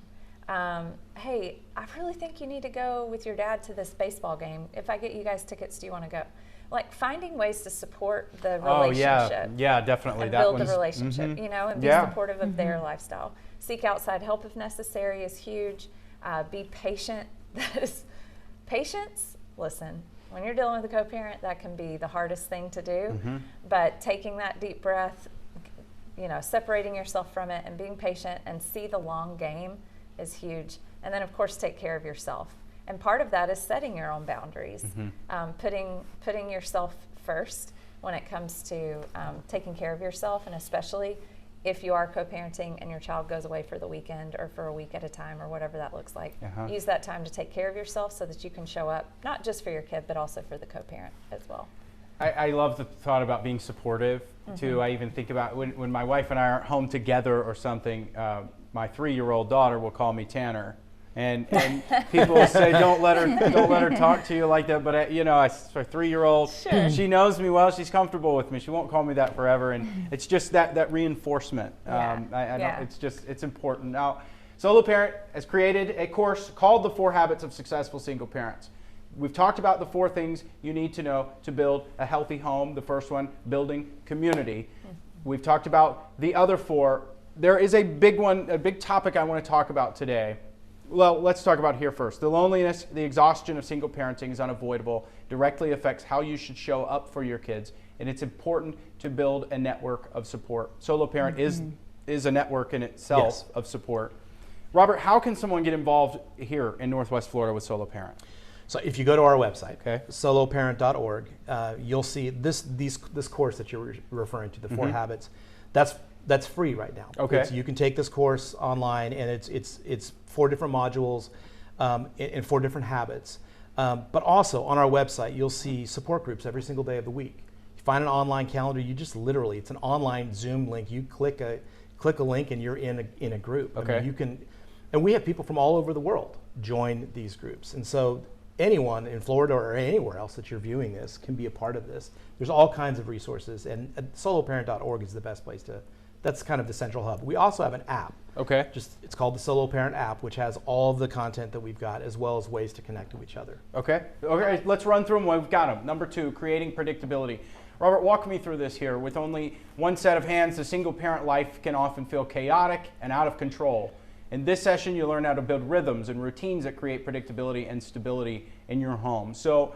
Hey, I really think you need to go with your dad to this baseball game. If I get you guys tickets, do you want to go? Like finding ways to support the relationship. Yeah, definitely. And that build the relationship, you know, and be supportive of their lifestyle. Seek outside help if necessary is huge. Be patient. Patience, listen, when you're dealing with a co-parent, that can be the hardest thing to do. But taking that deep breath, you know, separating yourself from it and being patient and see the long game is huge. And then of course take care of yourself. And part of that is setting your own boundaries, putting yourself first when it comes to taking care of yourself, and especially if you are co-parenting and your child goes away for the weekend or for a week at a time or whatever that looks like. Use that time to take care of yourself so that you can show up, not just for your kid, but also for the co-parent as well. I love the thought about being supportive too. I even think about when my wife and I aren't home together or something, my 3-year-old daughter will call me Tanner. And people will say, don't let her talk to you like that. But you know, for 3-year-old, she knows me well. She's comfortable with me. She won't call me that forever. And it's just that reinforcement. It's important. Now, Solo Parent has created a course called The 4 Habits of Successful Single Parents. We've talked about the 4 things you need to know to build a healthy home. The first one, building community. We've talked about the other 4. There is a big one, a big topic I want to talk about today. Well, let's talk about here first. The loneliness, the exhaustion of single parenting is unavoidable, directly affects how you should show up for your kids, and it's important to build a network of support. Solo Parent is a network in itself of support. Robert, how can someone get involved here in Northwest Florida with Solo Parent? So if you go to our website, soloparent.org, you'll see this course that you're referring to, the 4 habits. That's free right now. Okay. You can take this course online, and it's 4 different modules and 4 different habits. But also on our website, you'll see support groups every single day of the week. You find an online calendar. You just literally, it's an online Zoom link. You click a link, and you're in a group. Okay. I mean, and we have people from all over the world join these groups, and so anyone in Florida or anywhere else that you're viewing this can be a part of this. There's all kinds of resources, and soloparent.org is the best place to. That's kind of the central hub. We also have an app. Okay. It's called the Solo Parent app, which has all of the content that we've got, as well as ways to connect to each other. Okay. Let's run through them. We've got them. Number 2, creating predictability. Robert, walk me through this here. With only one set of hands, the single parent life can often feel chaotic and out of control. In this session, you learn how to build rhythms and routines that create predictability and stability in your home. So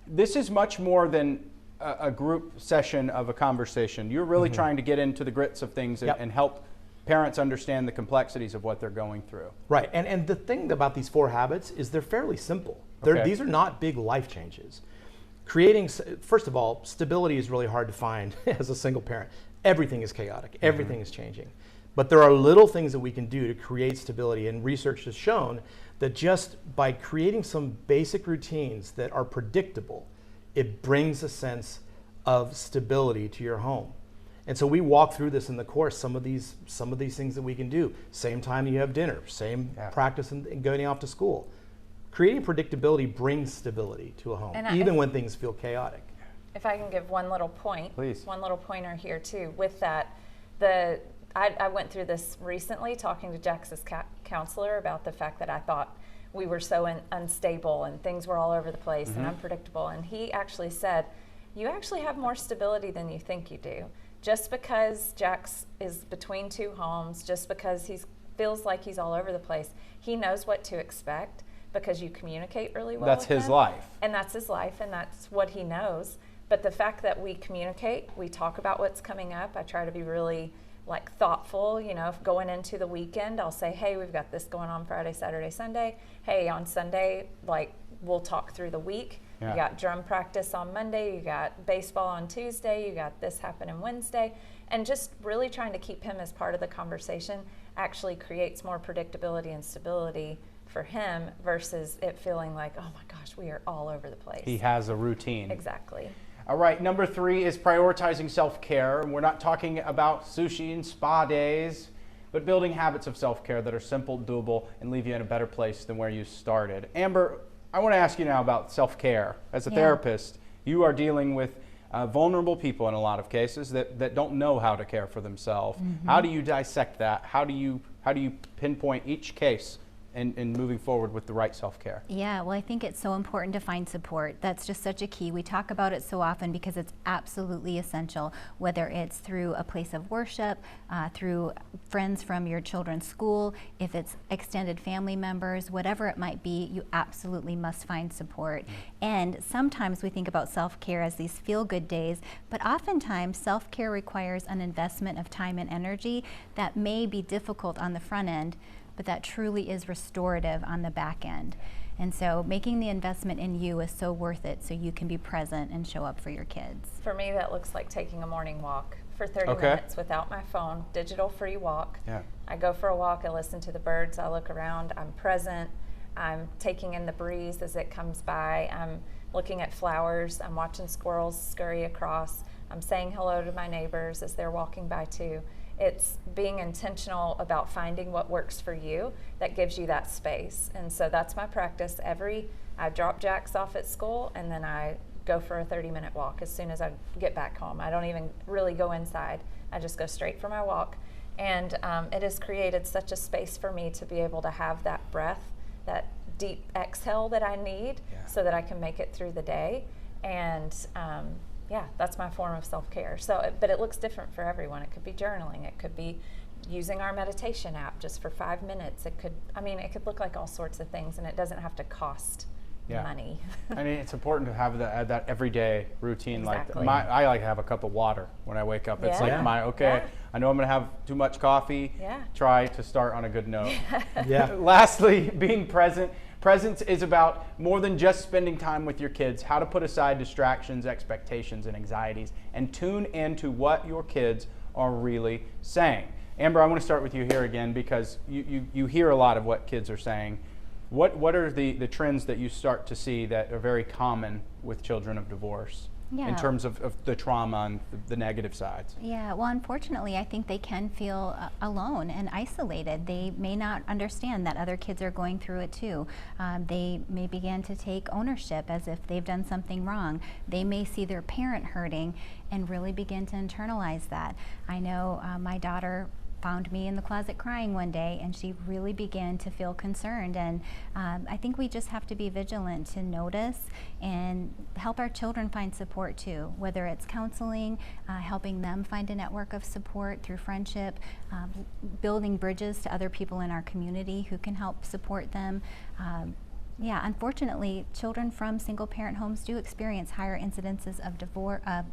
this is much more than a group session of a conversation. You're really trying to get into the grits of things and help parents understand the complexities of what they're going through. Right, and the thing about these 4 habits is they're fairly simple. These are not big life changes. First of all, stability is really hard to find as a single parent. Everything is chaotic, everything is changing. But there are little things that we can do to create stability, and research has shown that just by creating some basic routines that are predictable, it brings a sense of stability to your home. And so we walk through this in the course, some of these things that we can do. Same time you have dinner, same practice in going off to school. Creating predictability brings stability to a home, even when things feel chaotic. If I can give one little point, please. One little pointer here too. With that, I went through this recently talking to Jax's counselor about the fact that I thought we were so unstable and things were all over the place and unpredictable. And he actually said, you actually have more stability than you think you do. Just because Jax is between 2 homes, just because he feels like he's all over the place, he knows what to expect because you communicate really well. That's his life. And that's his life, and that's what he knows. But the fact that we communicate, we talk about what's coming up. I try to be really thoughtful, if going into the weekend, I'll say, hey, we've got this going on Friday, Saturday, Sunday. Hey, on Sunday, we'll talk through the week. You got drum practice on Monday, you got baseball on Tuesday, you got this happening Wednesday. And just really trying to keep him as part of the conversation actually creates more predictability and stability for him versus it feeling like, oh my gosh, we are all over the place. He has a routine. Exactly. All right, number 3 is prioritizing self-care. And we're not talking about sushi and spa days, but building habits of self-care that are simple, doable, and leave you in a better place than where you started. Amber, I want to ask you now about self-care. As a therapist, you are dealing with vulnerable people in a lot of cases that don't know how to care for themselves. How do you dissect that? How do you pinpoint each case and moving forward with the right self-care? Yeah, well, I think it's so important to find support. That's just such a key. We talk about it so often because it's absolutely essential, whether it's through a place of worship, through friends from your children's school, if it's extended family members, whatever it might be, you absolutely must find support. And sometimes we think about self-care as these feel-good days, but oftentimes self-care requires an investment of time and energy that may be difficult on the front end, but that truly is restorative on the back end. And so making the investment in you is so worth it so you can be present and show up for your kids. For me, that looks like taking a morning walk for 30 minutes without my phone, digital free walk. I go for a walk, I listen to the birds, I look around, I'm present, I'm taking in the breeze as it comes by, I'm looking at flowers, I'm watching squirrels scurry across, I'm saying hello to my neighbors as they're walking by too. It's being intentional about finding what works for you that gives you that space. And so that's my practice. I drop Jax off at school and then I go for a 30-minute walk as soon as I get back home. I don't even really go inside. I just go straight for my walk. And it has created such a space for me to be able to have that breath, that deep exhale that I need so that I can make it through the day. And yeah, that's my form of self-care. So, but it looks different for everyone. It could be journaling. It could be using our meditation app just for 5 minutes. It could, I mean, it could look like all sorts of things, and it doesn't have to cost money. I mean, it's important to have that everyday routine. Exactly. Like I like to have a cup of water when I wake up. It's like I know I'm going to have too much coffee. Try to start on a good note. Lastly, being present. Presence is about more than just spending time with your kids, how to put aside distractions, expectations, and anxieties, and tune into what your kids are really saying. Amber, I want to start with you here again because you hear a lot of what kids are saying. What are the trends that you start to see that are very common with children of divorce? In terms of the trauma and the negative sides? Yeah, well, unfortunately, I think they can feel alone and isolated. They may not understand that other kids are going through it too. They may begin to take ownership as if they've done something wrong. They may see their parent hurting and really begin to internalize that. I know my daughter found me in the closet crying one day, and she really began to feel concerned. And I think we just have to be vigilant to notice and help our children find support too, whether it's counseling, helping them find a network of support through friendship, building bridges to other people in our community who can help support them. Yeah, unfortunately, children from single-parent homes do experience higher incidences of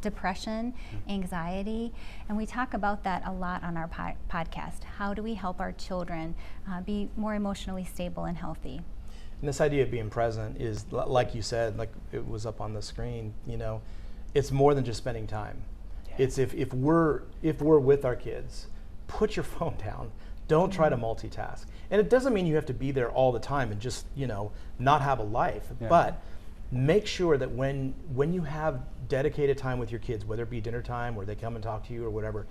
depression, anxiety, and we talk about that a lot on our podcast. How do we help our children be more emotionally stable and healthy? And this idea of being present is, like you said, like it was up on the screen, you know, it's more than just spending time. It's if we're with our kids, put your phone down. Don't try to multitask. And it doesn't mean you have to be there all the time and just, you know, not have a life. But make sure that when you have dedicated time with your kids, whether it be dinner time or they come and talk to you or whatever,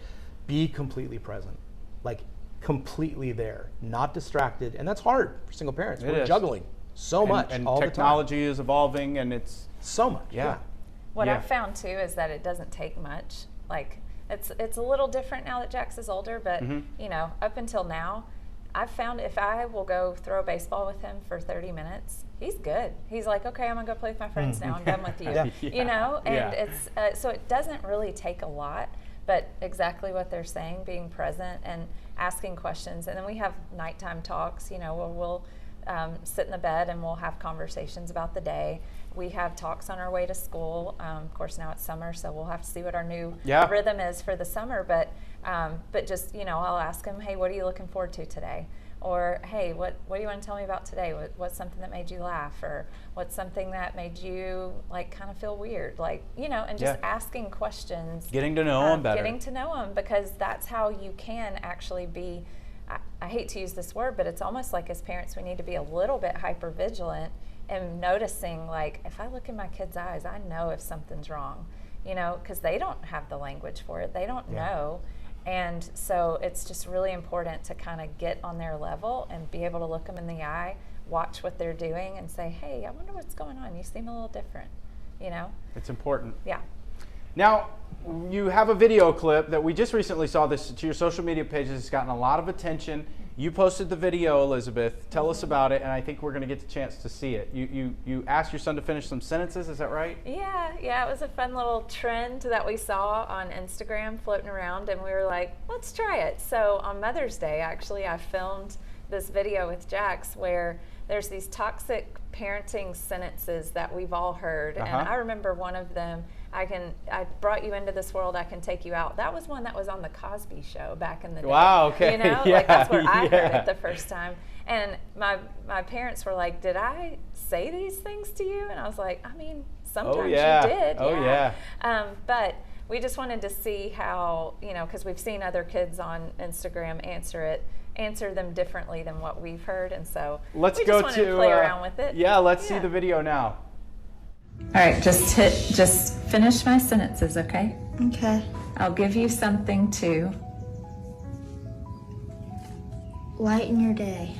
be completely present. Like completely there, not distracted. And that's hard for single parents. We're juggling so much and all the time. Technology is evolving and it's so much. What I've found too is that it doesn't take much. Like it's a little different now that Jax is older, but you know, up until now, I've found if I will go throw a baseball with him for 30 minutes, he's good. He's like, okay, I'm gonna go play with my friends now. I'm done with you. You know, and it's so it doesn't really take a lot, but exactly what they're saying, being present and asking questions, and then we have nighttime talks. You know, where we'll sit in the bed and we'll have conversations about the day. We have talks on our way to school. Of course, now it's summer, so we'll have to see what our new rhythm is for the summer. But just, you know, I'll ask him, hey, what are you looking forward to today? Or, hey, what do you want to tell me about today? What's something that made you laugh? Or what's something that made you, like, kind of feel weird? Like, you know, and just asking questions. Getting to know them better. Getting to know them, because that's how you can actually be I hate to use this word, but it's almost like as parents we need to be a little bit hyper vigilant and noticing, like, if I look in my kid's eyes, I know if something's wrong, you know, because they don't have the language for it. They don't know. And so it's just really important to kind of get on their level and be able to look them in the eye, watch what they're doing, and say, hey, I wonder what's going on. You seem a little different, you know? It's important. Yeah. Now, you have a video clip that we just recently saw this to your social media pages. It's gotten a lot of attention. You posted the video, Elizabeth. Tell us about it, and I think we're going to get the chance to see it. You asked your son to finish some sentences, is that right? Yeah, it was a fun little trend that we saw on Instagram floating around, and we were like, let's try it. So on Mother's Day, actually, I filmed this video with Jax where there's these toxic parenting sentences that we've all heard, and I remember one of them, I brought you into this world, I can take you out. That was one that was on the Cosby Show back in the day. Wow, okay. You know, like that's where I heard it the first time. And my parents were like, did I say these things to you? And I was like, I mean, sometimes you did. But we just wanted to see how, you know, because we've seen other kids on Instagram answer them differently than what we've heard, and so let's we go just wanted to play around with it. Yeah, let's see the video now. All right, just finish my sentences, okay? Okay. I'll give you something to lighten your day.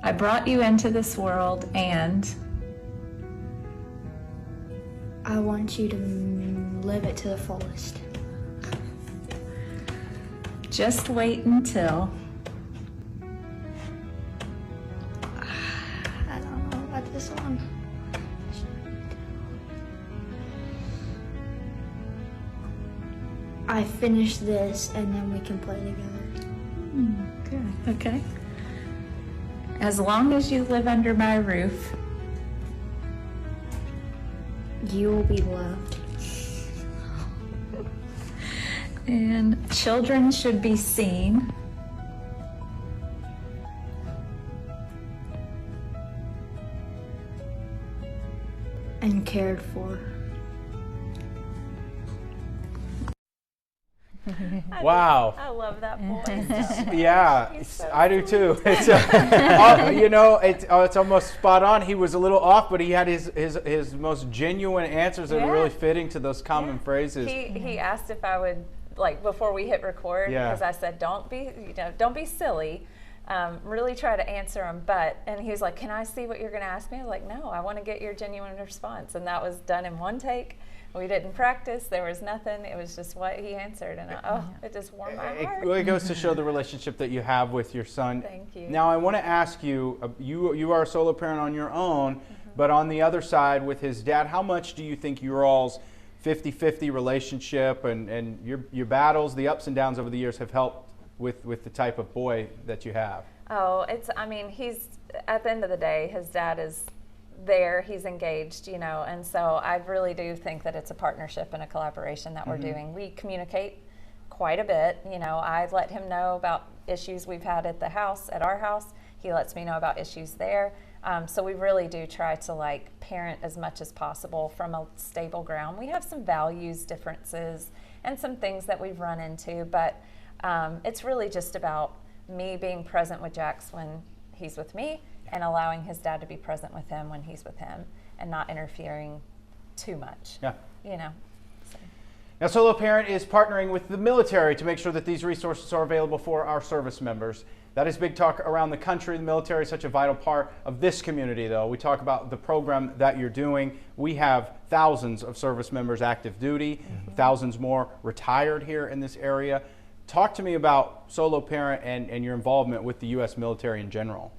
I brought you into this world and I want you to live it to the fullest. Just wait until I don't know about this one. I finish this and then we can play together. Good. Okay. As long as you live under my roof, you will be loved. And children should be seen and cared for. Wow. I love that voice. Yeah, so I do too. It's you know, it's almost spot on. He was a little off, but he had his most genuine answers that were really fitting to those common phrases. He asked if I would, like, before we hit record, because I said don't be silly, really try to answer them, and he was like, can I see what you're going to ask me? I was like, no, I want to get your genuine response, and that was done in one take. We didn't practice. There was nothing. It was just what he answered, and it just warmed my heart. It really goes to show the relationship that you have with your son. Thank you. Now I want to ask you, you are a solo parent on your own, but on the other side with his dad, how much do you think your all's 50-50 relationship and your battles, the ups and downs over the years have helped with the type of boy that you have? Oh, he's, at the end of the day, his dad is there, he's engaged, you know, and so I really do think that it's a partnership and a collaboration that we're doing. We communicate quite a bit, you know. I let him know about issues we've had at our house. He lets me know about issues there. So we really do try to, like, parent as much as possible from a stable ground. We have some values differences and some things that we've run into, but it's really just about me being present with Jax when he's with me and allowing his dad to be present with him when he's with him and not interfering too much. Yeah. You know. So. Now, Solo Parent is partnering with the military to make sure that these resources are available for our service members. That is big talk around the country. The military is such a vital part of this community, though. We talk about the program that you're doing. We have thousands of service members active duty, thousands more retired here in this area. Talk to me about Solo Parent and your involvement with the U.S. military in general.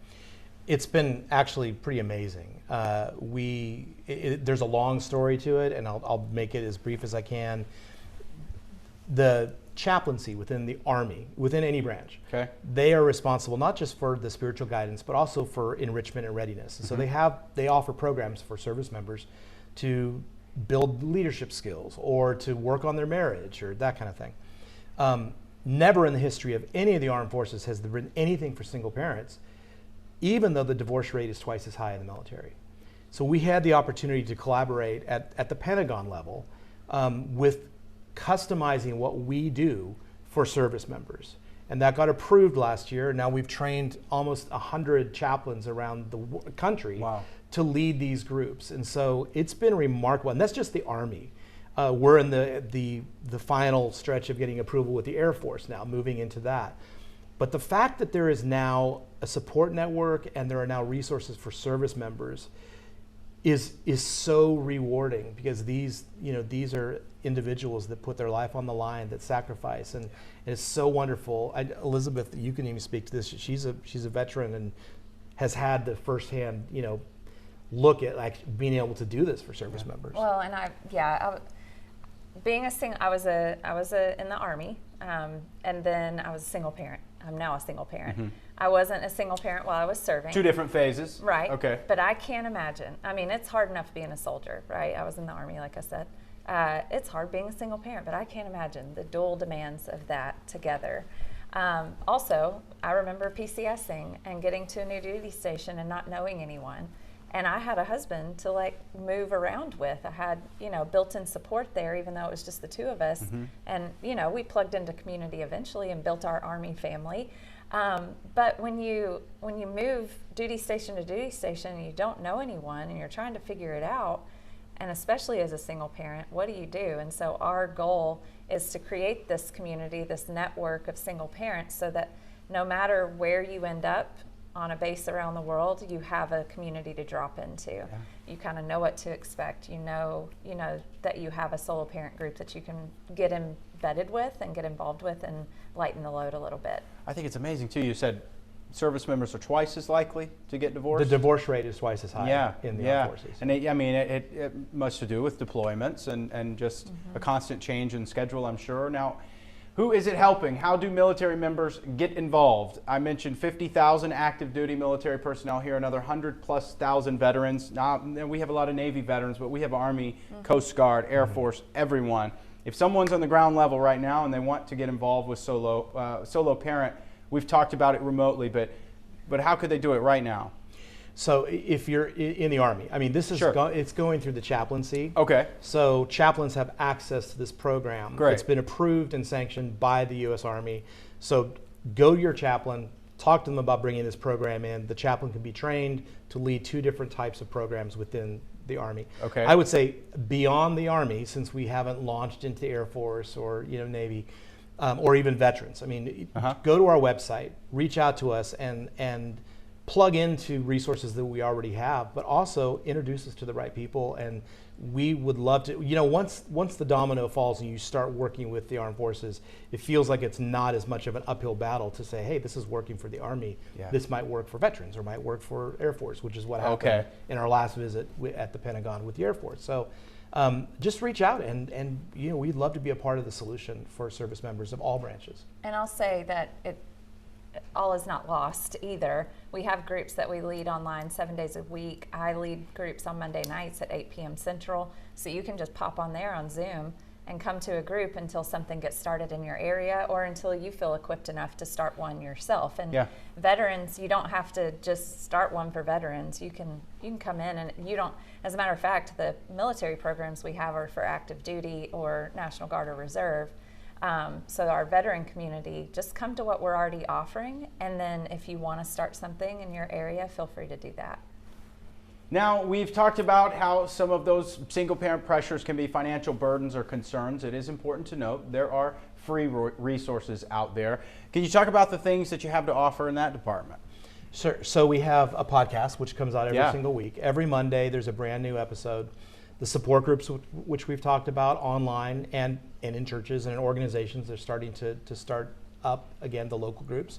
It's been actually pretty amazing. There's a long story to it, and I'll make it as brief as I can. The chaplaincy within the Army, within any branch, they are responsible not just for the spiritual guidance, but also for enrichment and readiness. And so they offer programs for service members to build leadership skills or to work on their marriage or that kind of thing. Never in the history of any of the armed forces has there been anything for single parents, even though the divorce rate is twice as high in the military. So we had the opportunity to collaborate at the Pentagon level with customizing what we do for service members. And that got approved last year. Now we've trained almost 100 chaplains around the country to lead these groups. And so it's been remarkable. And that's just the Army. We're in the final stretch of getting approval with the Air Force now, moving into that. But the fact that there is now a support network and there are now resources for service members is so rewarding, because these are individuals that put their life on the line, that sacrifice, and it's so wonderful. Elizabeth, you can even speak to this. She's a veteran and has had the firsthand, look at like being able to do this for service members. Well, and being a single, I was in the Army, and then I was a single parent. I'm now a single parent. Mm-hmm. I wasn't a single parent while I was serving. 2 different phases. Right. Okay. But I can't imagine. I mean, it's hard enough being a soldier, right? I was in the Army, like I said. It's hard being a single parent, but I can't imagine the dual demands of that together. Also, I remember PCSing and getting to a new duty station and not knowing anyone. And I had a husband to like move around with. I had, built-in support there, even though it was just the 2 of us. Mm-hmm. And, we plugged into community eventually and built our Army family. But when you move duty station to duty station and you don't know anyone and you're trying to figure it out, and especially as a single parent, what do you do? And so our goal is to create this community, this network of single parents, so that no matter where you end up on a base around the world, you have a community to drop into. Yeah. You kind of know what to expect. You know that you have a solo parent group that you can get embedded with and get involved with and lighten the load a little bit. I think it's amazing too. You said service members are twice as likely to get divorced. The divorce rate is twice as high in the armed forces. And it must to do with deployments and just a constant change in schedule, I'm sure. Now, who is it helping? How do military members get involved? I mentioned 50,000 active duty military personnel here, another 100,000+ veterans. Now, we have a lot of Navy veterans, but we have Army, Coast Guard, Air Force, everyone. If someone's on the ground level right now and they want to get involved with solo parent, we've talked about it remotely, but how could they do it right now? So if you're in the Army, I mean, this is it's going through the chaplaincy. Okay. So chaplains have access to this program. Great. It's been approved and sanctioned by the U.S. Army. So go to your chaplain, talk to them about bringing this program in. The chaplain can be trained to lead 2 different types of programs within the Army. Okay. I would say beyond the Army, since we haven't launched into Air Force or Navy, or even veterans. I mean, go to our website, reach out to us, and plug into resources that we already have, but also introduce us to the right people. And we would love to, once the domino falls and you start working with the armed forces, it feels like it's not as much of an uphill battle to say, hey, this is working for the Army. Yeah. This might work for veterans or might work for Air Force, which is what happened in our last visit at the Pentagon with the Air Force. So just reach out and we'd love to be a part of the solution for service members of all branches. And I'll say that all is not lost either. We have groups that we lead online 7 days a week. I lead groups on Monday nights at 8 p.m. Central. So you can just pop on there on Zoom and come to a group until something gets started in your area or until you feel equipped enough to start one yourself. And veterans, you don't have to just start one for veterans. You can come in and you don't, as a matter of fact, the military programs we have are for active duty or National Guard or Reserve. So our veteran community, just come to what we're already offering, and then if you want to start something in your area, feel free to do that. Now, we've talked about how some of those single parent pressures can be financial burdens or concerns. It is important to note there are free resources out there. Can you talk about the things that you have to offer in that department? Sure. So we have a podcast which comes out every single week. Every Monday there's a brand new episode. The support groups, which we've talked about online and in churches and in organizations, they're starting to start up again, the local groups.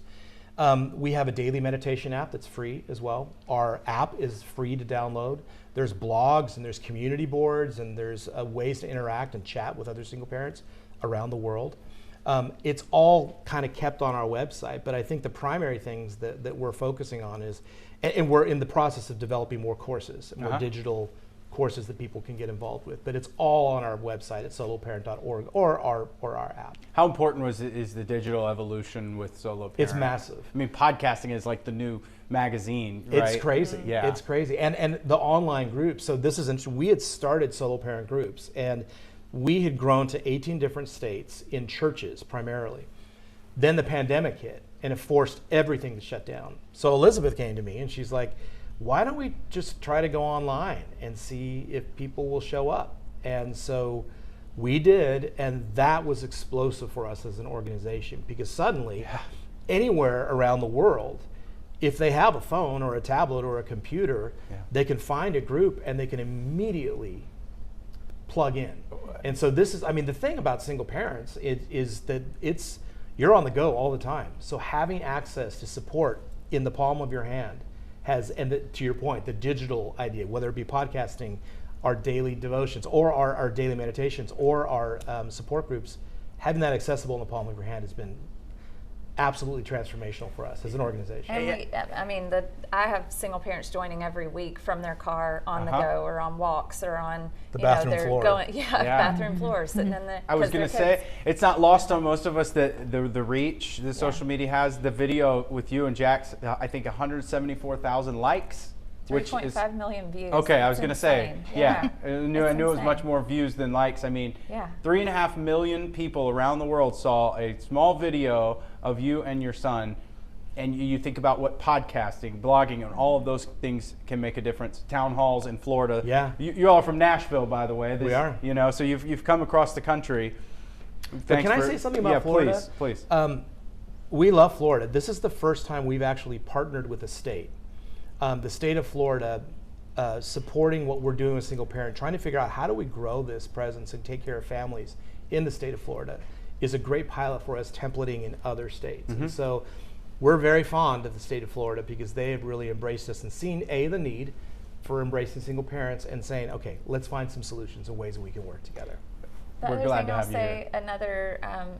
We have a daily meditation app that's free as well. Our app is free to download. There's blogs and there's community boards and there's ways to interact and chat with other single parents around the world. It's all kind of kept on our website, but I think the primary things that we're focusing on is, and we're in the process of developing more courses, more digital courses that people can get involved with, but it's all on our website at soloparent.org or our app. How important is the digital evolution with Solo Parent? It's massive. I mean, podcasting is like the new magazine, right? It's crazy. Yeah. It's crazy. And the online groups, so this is interesting. We had started Solo Parent groups and we had grown to 18 different states in churches primarily. Then the pandemic hit, and it forced everything to shut down. So Elizabeth came to me, and she's like, why don't we just try to go online and see if people will show up? And so we did, and that was explosive for us as an organization, because suddenly, anywhere around the world, if they have a phone or a tablet or a computer, they can find a group and they can immediately plug in. And so this is, I mean, the thing about single parents is that you're on the go all the time. So having access to support in the palm of your hand to your point, the digital idea, whether it be podcasting, our daily devotions, or our daily meditations, or our support groups, having that accessible in the palm of your hand has been absolutely transformational for us as an organization. And I have single parents joining every week from their car on the go, or on walks, or on the bathroom floor. Bathroom floor, sitting in the. I was going to say, it's not lost on most of us that the reach the social media has. The video with you and Jack's, I think 174,000 likes. 3.5 million views. Okay, I was going to say, I knew it was insane. much more views than likes. I mean, 3.5 million people around the world saw a small video of you and your son, and you think about what podcasting, blogging, and all of those things can make a difference. Town halls in Florida. Yeah. You all are from Nashville, by the way. We are. You know, so you've come across the country. But can I say something about Florida? Please. We love Florida. This is the first time we've actually partnered with a state. The state of Florida supporting what we're doing with single parent, trying to figure out how do we grow this presence and take care of families in the state of Florida, is a great pilot for us, templating in other states. And so we're very fond of the state of Florida, because they have really embraced us and seen the need for embracing single parents and saying, okay, let's find some solutions and ways that we can work together. We're glad to have you here. Another,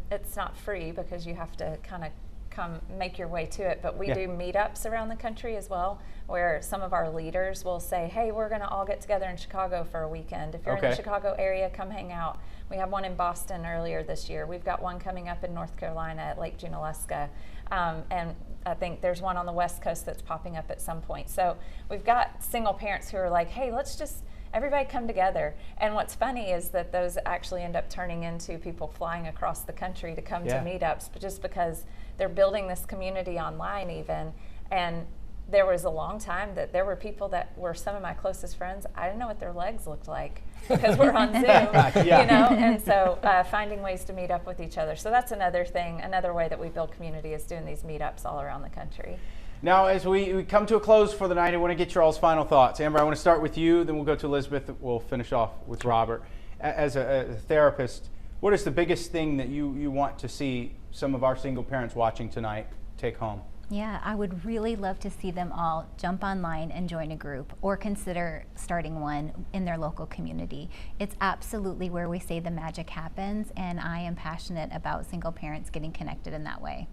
it's not free because you have to kind of come make your way to it, but we do meetups around the country as well, where some of our leaders will say, hey, we're going to all get together in Chicago for a weekend. If you're in the Chicago area, come hang out. We have one in Boston earlier this year. We've got one coming up in North Carolina at Lake Junaluska, and I think there's one on the West Coast that's popping up at some point. So we've got single parents who are like, hey, let's just everybody come together. And what's funny is that those actually end up turning into people flying across the country to come to meetups, but just because they're building this community online even. And there was a long time that there were people that were some of my closest friends. I didn't know what their legs looked like because we're on Zoom, you know? And so finding ways to meet up with each other. So that's another thing, another way that we build community is doing these meetups all around the country. Now, as we come to a close for the night, I want to get your all's final thoughts. Amber, I want to start with you, then we'll go to Elizabeth. We'll finish off with Robert. As a therapist, what is the biggest thing that you want to see some of our single parents watching tonight take home? Yeah, I would really love to see them all jump online and join a group, or consider starting one in their local community. It's absolutely where we say the magic happens, and I am passionate about single parents getting connected in that way.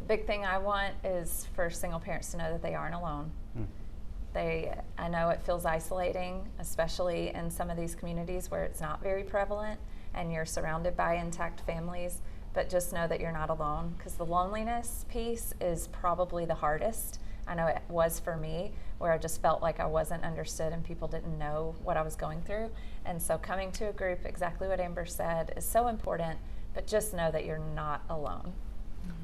Big thing I want is for single parents to know that they aren't alone. I know it feels isolating, especially in some of these communities where it's not very prevalent and you're surrounded by intact families, but just know that you're not alone, because the loneliness piece is probably the hardest. I know it was for me, where I just felt like I wasn't understood and people didn't know what I was going through. And so coming to a group, exactly what Amber said, is so important, but just know that you're not alone.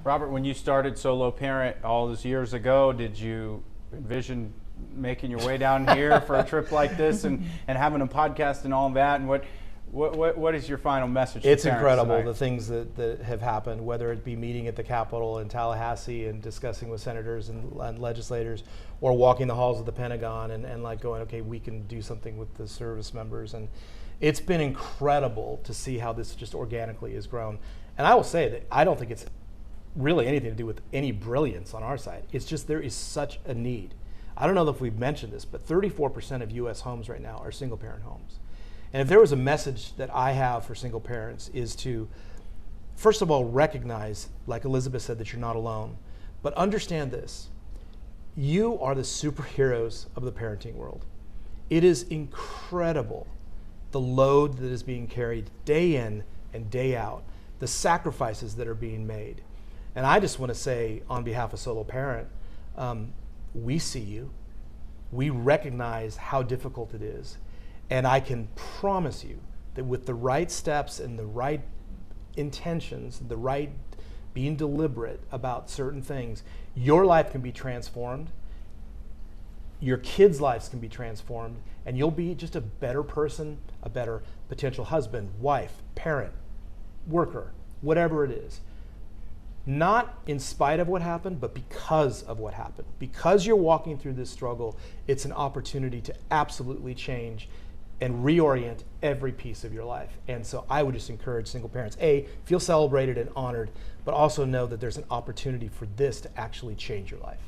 Robert, when you started Solo Parent all those years ago, did you envision making your way down here for a trip like this and having a podcast and all of that? And what is your final message? It's to parents incredible tonight? the things that have happened, whether it be meeting at the Capitol in Tallahassee and discussing with senators and legislators, or walking the halls of the Pentagon and like going, okay, we can do something with the service members. And it's been incredible to see how this just organically has grown. And I will say that I don't think it's really anything to do with any brilliance on our side. It's just there is such a need. I don't know if we've mentioned this, but 34% of U.S. homes right now are single parent homes. And if there was a message that I have for single parents, is to, first of all, recognize, like Elizabeth said, that you're not alone, but understand this. You are the superheroes of the parenting world. It is incredible the load that is being carried day in and day out, the sacrifices that are being made. And I just want to say, on behalf of Solo Parent, we see you. We recognize how difficult it is. And I can promise you that with the right steps and the right intentions, the right being deliberate about certain things, your life can be transformed, your kids' lives can be transformed, and you'll be just a better person, a better potential husband, wife, parent, worker, whatever it is. Not in spite of what happened, but because of what happened. Because you're walking through this struggle, it's an opportunity to absolutely change and reorient every piece of your life. And so I would just encourage single parents, A, feel celebrated and honored, but also know that there's an opportunity for this to actually change your life.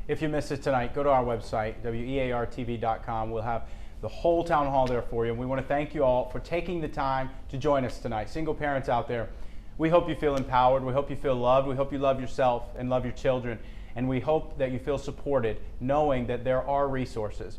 If you missed it tonight, go to our website, weartv.com. We'll have the whole town hall there for you. And we want to thank you all for taking the time to join us tonight. Single parents out there, we hope you feel empowered. We hope you feel loved. We hope you love yourself and love your children. And we hope that you feel supported, knowing that there are resources